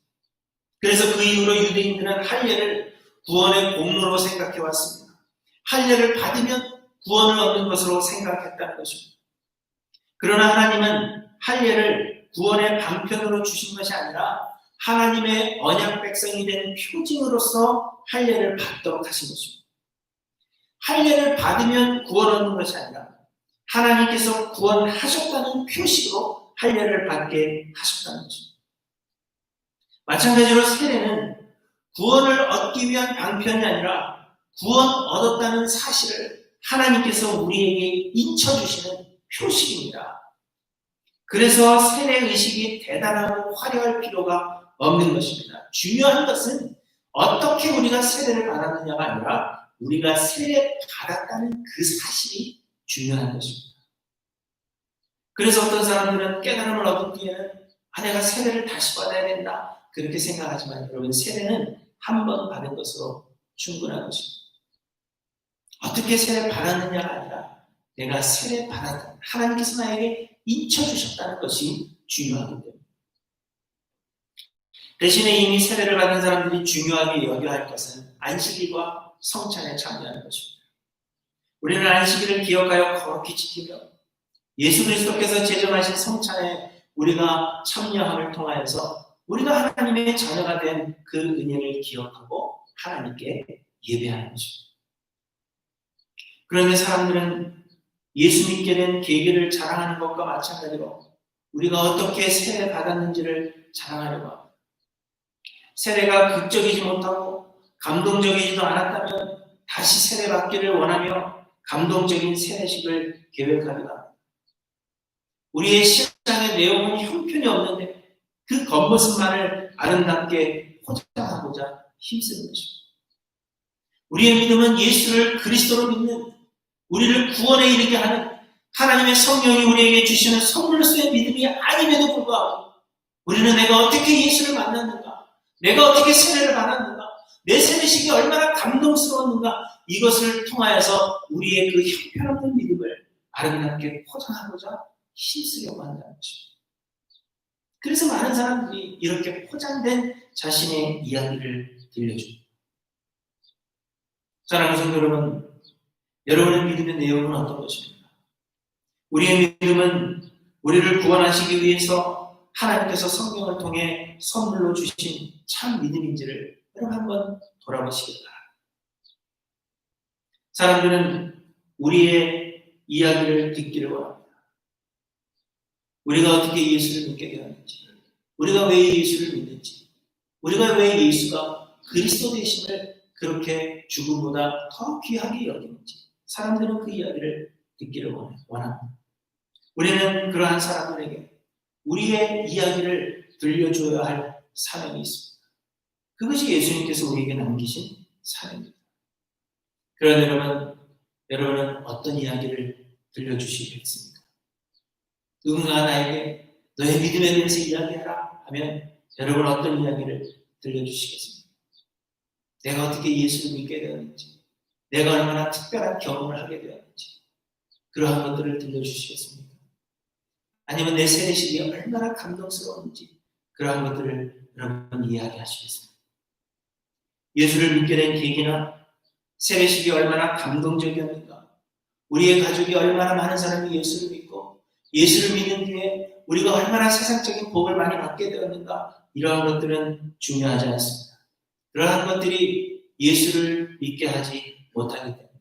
그래서 그 이후로 유대인들은 할례를 구원의 공로로 생각해 왔습니다. 할례를 받으면 구원을 얻는 것으로 생각했다는 것입니다. 그러나 하나님은 할례를 구원의 방편으로 주신 것이 아니라 하나님의 언약 백성이 된 표징으로서 할례를 받도록 하신 것입니다. 할례를 받으면 구원 얻는 것이 아니라 하나님께서 구원하셨다는 표식으로 할례를 받게 하셨다는 것입니다. 마찬가지로 세례는 구원을 얻기 위한 방편이 아니라 구원 얻었다는 사실을 하나님께서 우리에게 인쳐주시는 표식입니다. 그래서 세례 의식이 대단하고 화려할 필요가 없는 것입니다. 중요한 것은 어떻게 우리가 세례를 받았느냐가 아니라 우리가 세례 받았다는 그 사실이 중요한 것입니다. 그래서 어떤 사람들은 깨달음을 얻은 뒤에는 내가 세례를 다시 받아야 된다, 그렇게 생각하지만 여러분, 세례는 한 번 받은 것으로 충분한 것입니다. 어떻게 세례를 받았느냐가 아니라 내가 세례 받았다, 하나님께서 나에게 인쳐주셨다는 것이 중요하기 때문에. 대신에 이미 세례를 받은 사람들이 중요하게 여겨야 할 것은 안식일과 성찬에 참여하는 것입니다. 우리는 안식일을 기억하여 거룩히 지키며 예수 그리스도께서 제정하신 성찬에 우리가 참여함을 통하여서 우리가 하나님의 자녀가 된 그 은혜를 기억하고 하나님께 예배하는 것입니다. 그런데 사람들은 예수 믿게 된 계기를 자랑하는 것과 마찬가지로 우리가 어떻게 세례 받았는지를 자랑하려고 합니다. 세례가 극적이지 못하고 감동적이지도 않았다면 다시 세례 받기를 원하며 감동적인 세례식을 계획하기도 합니다. 우리의 신앙의 내용은 형편이 없는데 그 겉모습만을 아름답게 포장하고자 힘쓰는 것입니다. 우리의 믿음은 예수를 그리스도로 믿는, 우리를 구원에 이르게 하는 하나님의 성령이 우리에게 주시는 선물로서의 믿음이 아님에도 불구하고 우리는 내가 어떻게 예수를 만났는가, 내가 어떻게 세례를 받았는가, 내 세례식이 얼마나 감동스러웠는가, 이것을 통하여서 우리의 그 형편없는 믿음을 아름답게 포장하고자 힘쓰려고 한다는 것입니다. 그래서 많은 사람들이 이렇게 포장된 자신의 이야기를 들려줍니다. 사랑하는 성도 여러분, 여러분의 믿음의 내용은 어떤 것입니까? 우리의 믿음은 우리를 구원하시기 위해서 하나님께서 성령을 통해 선물로 주신 참 믿음인지를 여러분 한번 돌아보시기 바랍니다. 사람들은 우리의 이야기를 듣기를 원합니다. 우리가 어떻게 예수를 믿게 되었는지, 우리가 왜 예수를 믿는지, 우리가 왜 예수가 그리스도 되심을 그렇게 죽음보다 더 귀하게 여기는지, 사람들은 그 이야기를 듣기를 원합니다. 우리는 그러한 사람들에게 우리의 이야기를 들려줘야 할 사명이 있습니다. 그것이 예수님께서 우리에게 남기신 사명입니다. 그러나 여러분은 어떤 이야기를 들려주시겠습니까? 누군가 나에게 너의 믿음에 대해서 이야기하라 하면 여러분 어떤 이야기를 들려주시겠습니까? 내가 어떻게 예수를 믿게 되었는지, 내가 얼마나 특별한 경험을 하게 되었는지 그러한 것들을 들려주시겠습니까? 아니면 내 세례식이 얼마나 감동스러웠는지 그러한 것들을 여러분 이야기하시겠습니까? 예수를 믿게 된 계기나 세례식이 얼마나 감동적이었는가, 우리의 가족이 얼마나 많은 사람이 예수를 믿고 예수를 믿는 뒤에 우리가 얼마나 세상적인 복을 많이 받게 되었는가, 이러한 것들은 중요하지 않습니다. 그러한 것들이 예수를 믿게 하지 못하기 때문입니다.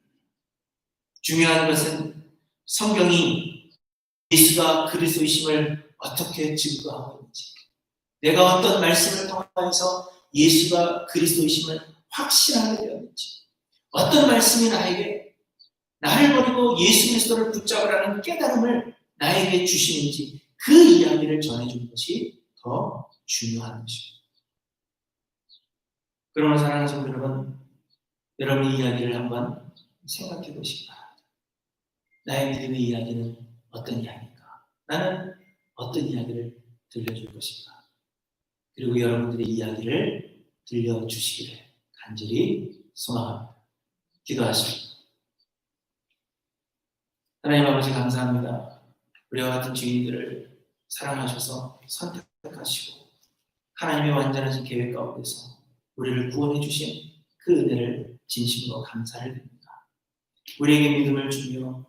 중요한 것은 성경이 예수가 그리스도이심을 어떻게 증거하고 있는지, 내가 어떤 말씀을 통해서 예수가 그리스도이심을 확신하게 되었는지, 어떤 말씀이 나를 버리고 예수 그리스도를 붙잡으라는 깨달음을 나에게 주시는지 그 이야기를 전해주는 것이 더 중요한 것입니다. 그러므로 사랑하는 성도 여러분, 여러분의 이야기를 한번 생각해 보시기 바랍니다. 나의 믿음의 이야기는 어떤 이야기인가? 나는 어떤 이야기를 들려줄 것인가? 그리고 여러분들의 이야기를 들려주시기를 간절히 소망합니다. 기도하십시오. 하나님 아버지 감사합니다. 우리와 같은 주인들을 사랑하셔서 선택하시고 하나님의 완전하신 계획 가운데서 우리를 구원해 주신 그 은혜를 진심으로 감사를 드립니다. 우리에게 믿음을 주며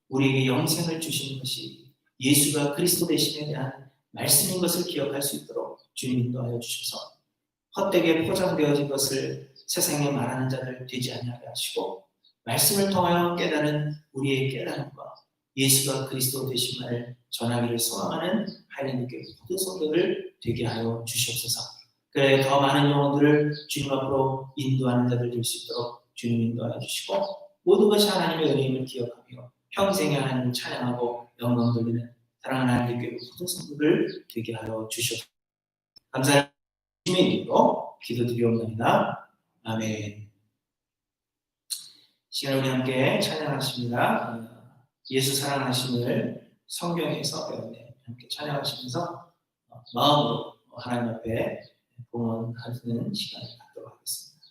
우리에게 영생을 주시는 것이 예수가 그리스도 되심에 대한 말씀인 것을 기억할 수 있도록 주님 인도하여 주셔서 헛되게 포장되어진 것을 세상에 말하는 자들 되지 아니하게 하시고 말씀을 통하여 깨달은 우리의 깨달음과 예수가 그리스도 되심을 전하기를 소망하는 하나님께 모든 성도들 되게 하여 주시옵소서. 그래 더 많은 영혼들을 주님 앞으로 인도하는 자들 될 수 있도록 주님 인도하여 주시고 모든 것이 하나님의 은혜임을 기억하며 평생에 하나님을 찬양하고 영광 돌리는 사랑하는 하나님께 모든 성도들 되게 하여 주시옵소서. 감사의 이름으로 기도드리옵나이다. 아멘. 시간 우리 함께 찬양하십니다. 예수 사랑하심을 성경에서 배웠네. 함께 찬양하시면서 마음으로 하나님 앞에 봉헌하는 시간을 갖도록 하겠습니다.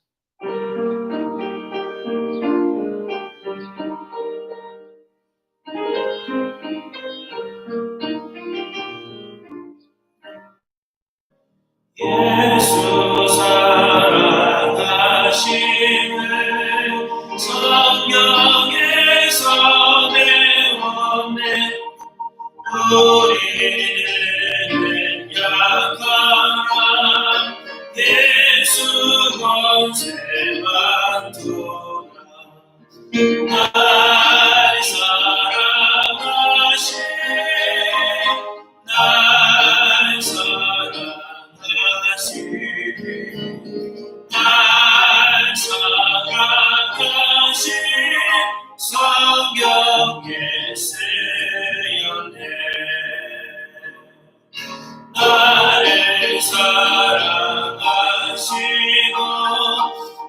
예수 사랑하심을 성경에서 배웠네. 우리는 약한 예수 권세만 두라. 날 사랑하신 날 사랑하신 성경에 쓰였네. 나를 사랑하시고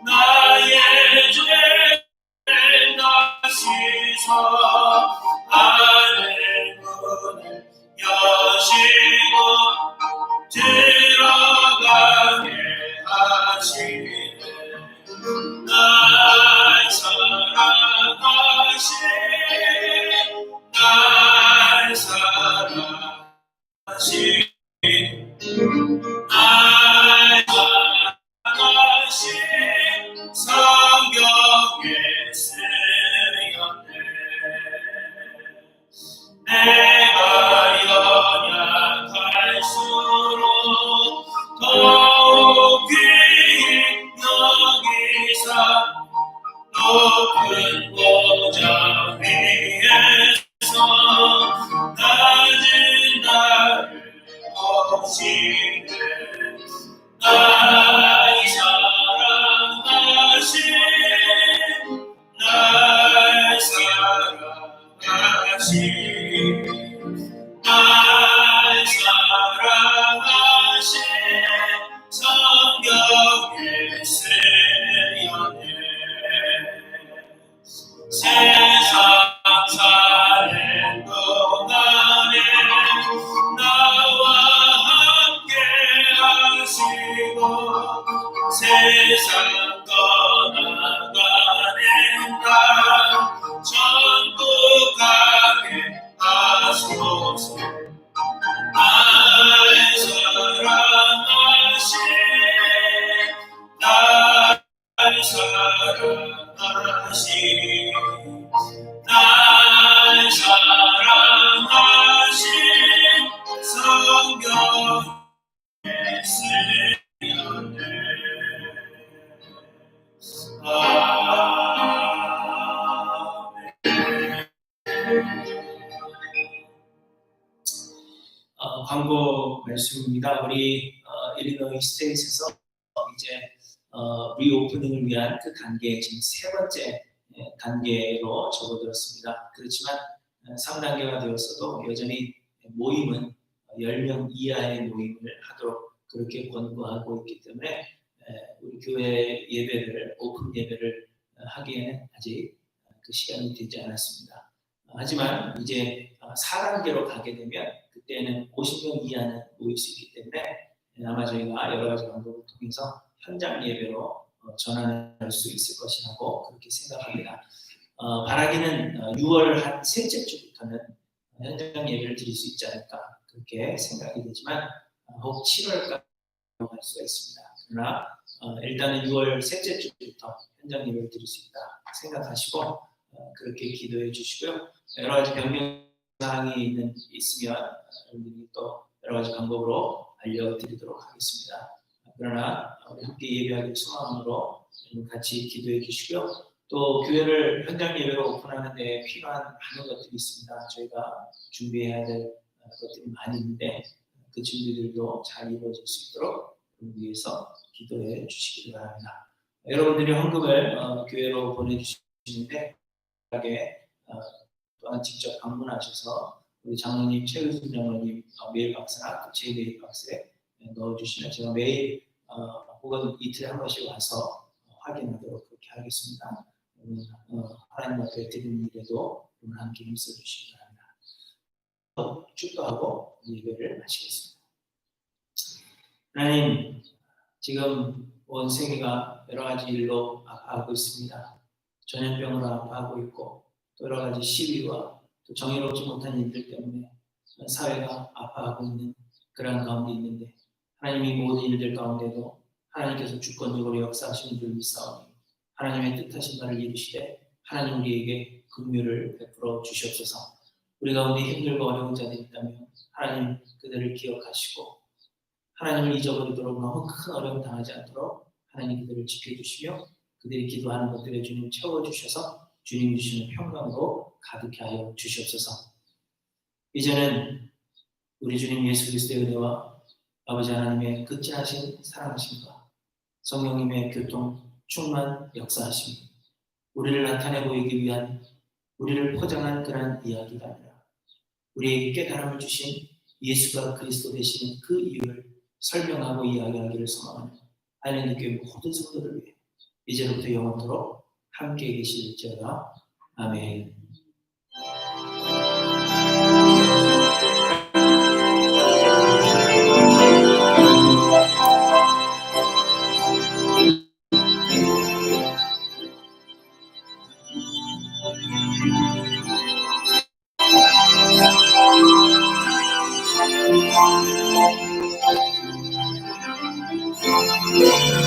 나의 죄를 다 씻어 하늘 문을 여시고 들어가게 하시네. 날 사랑하신 날 사랑하신 날 사랑하신 성경에 쓰였네. 내가 연약할수록 더욱 귀히 여기사 높은 보좌 위에서 낮은 나를 보시네. 날 사랑하신 날 사랑하신 날 사랑하신 성경에 쓰여낸 세상 사는 동안에 나와 함께 하시고 세상 떠나가는 날 천국 가게 하소서. 날 사랑하신 날 사랑하신 날 사랑하신 성경에 쓰여낸 광고 말씀입니다. 우리 일리노이 스테이트에서 이제 리오프닝을 위한 그 단계 지금 세 번째 단계로 접어들었습니다. 그렇지만 3단계가 되었어도 여전히 모임은 10명 이하의 모임을 하도록 그렇게 권고하고 있기 때문에 우리 교회 예배를 오픈 예배를 하기에는 아직 그 시간이 되지 않았습니다. 하지만 이제 4단계로 가게 되면 그때는 50명 이하는 모일 수 있기 때문에 아마 저희가 여러 가지 방법을 통해서 현장 예배로 전환할 수 있을 것이라고 그렇게 생각합니다. 바라기는 6월 한 셋째 주부터는 현장 예배를 드릴 수 있지 않을까 그렇게 생각이 되지만 혹 7월까지 갈 수가 있습니다. 그러나 일단은 6월 셋째 주부터 현장 예배를 드릴 수 있다 생각하시고 그렇게 기도해 주시고요. 여러 가지 변경사항이 있으면 여러분들이 또 여러 가지 방법으로 알려드리도록 하겠습니다. 그러나 우리 함께 예배하기 소망으로 같이 기도해 주시고요. 또 교회를 현장 예배로 오픈하는 데 필요한 많은 것들이 있습니다. 저희가 준비해야 될 것들이 많이 있는데 그 준비들도 잘 이루어질 수 있도록 위해서 기도해 주시기 바랍니다. 여러분들이 헌금을 교회로 보내주시는데 또한 직접 방문하셔서 우리 장로님 최의순 장로님 메일박스나 제 메일박스에 넣어주시면 제가 매일 혹은 이틀에 한 번씩 와서 확인하도록 그렇게 하겠습니다. 하나님 앞에 드리는 일에도 함께 힘써주시기 바랍니다. 축도하고 예배를 마치겠습니다. 하나님, 지금 온 세계가 여러 가지 일로 아파하고 있습니다. 전염병으로 아파하고 있고 또 여러 가지 시위와 또 정의롭지 못한 일들 때문에 사회가 아파하고 있는 그런 가운데 있는데 하나님이 모든 일들 가운데도 하나님께서 주권적으로 역사하시는 줄 믿사오니 하나님의 뜻하신 바를 이루시되 하나님 우리에게 긍휼을 베풀어 주시옵소서. 우리 가운데 힘들고 어려운 자들이 있다면 하나님 그들을 기억하시고 하나님을 잊어버리도록 너무 큰 어려움 당하지 않도록 하나님 그들을 지켜주시며 그들이 기도하는 것들에 주님 채워주셔서 주님이 주시는 평강으로 가득해 하여 주시옵소서. 이제는 우리 주님 예수 그리스도의 은혜와 아버지 하나님의 극진하신 사랑하심과 성령님의 교통 충만 역사하심 우리를 나타내 보이기 위한 우리를 포장한 그러한 이야기가 아니라 우리에게 깨달음을 주신 예수가 그리스도 되시는 그 이유를 설명하고 이야기하기를 소망하는 하나님의 교회 모든 성도를 위해 이제부터 영원토록 함께 계실지어다. 아멘. Thank you.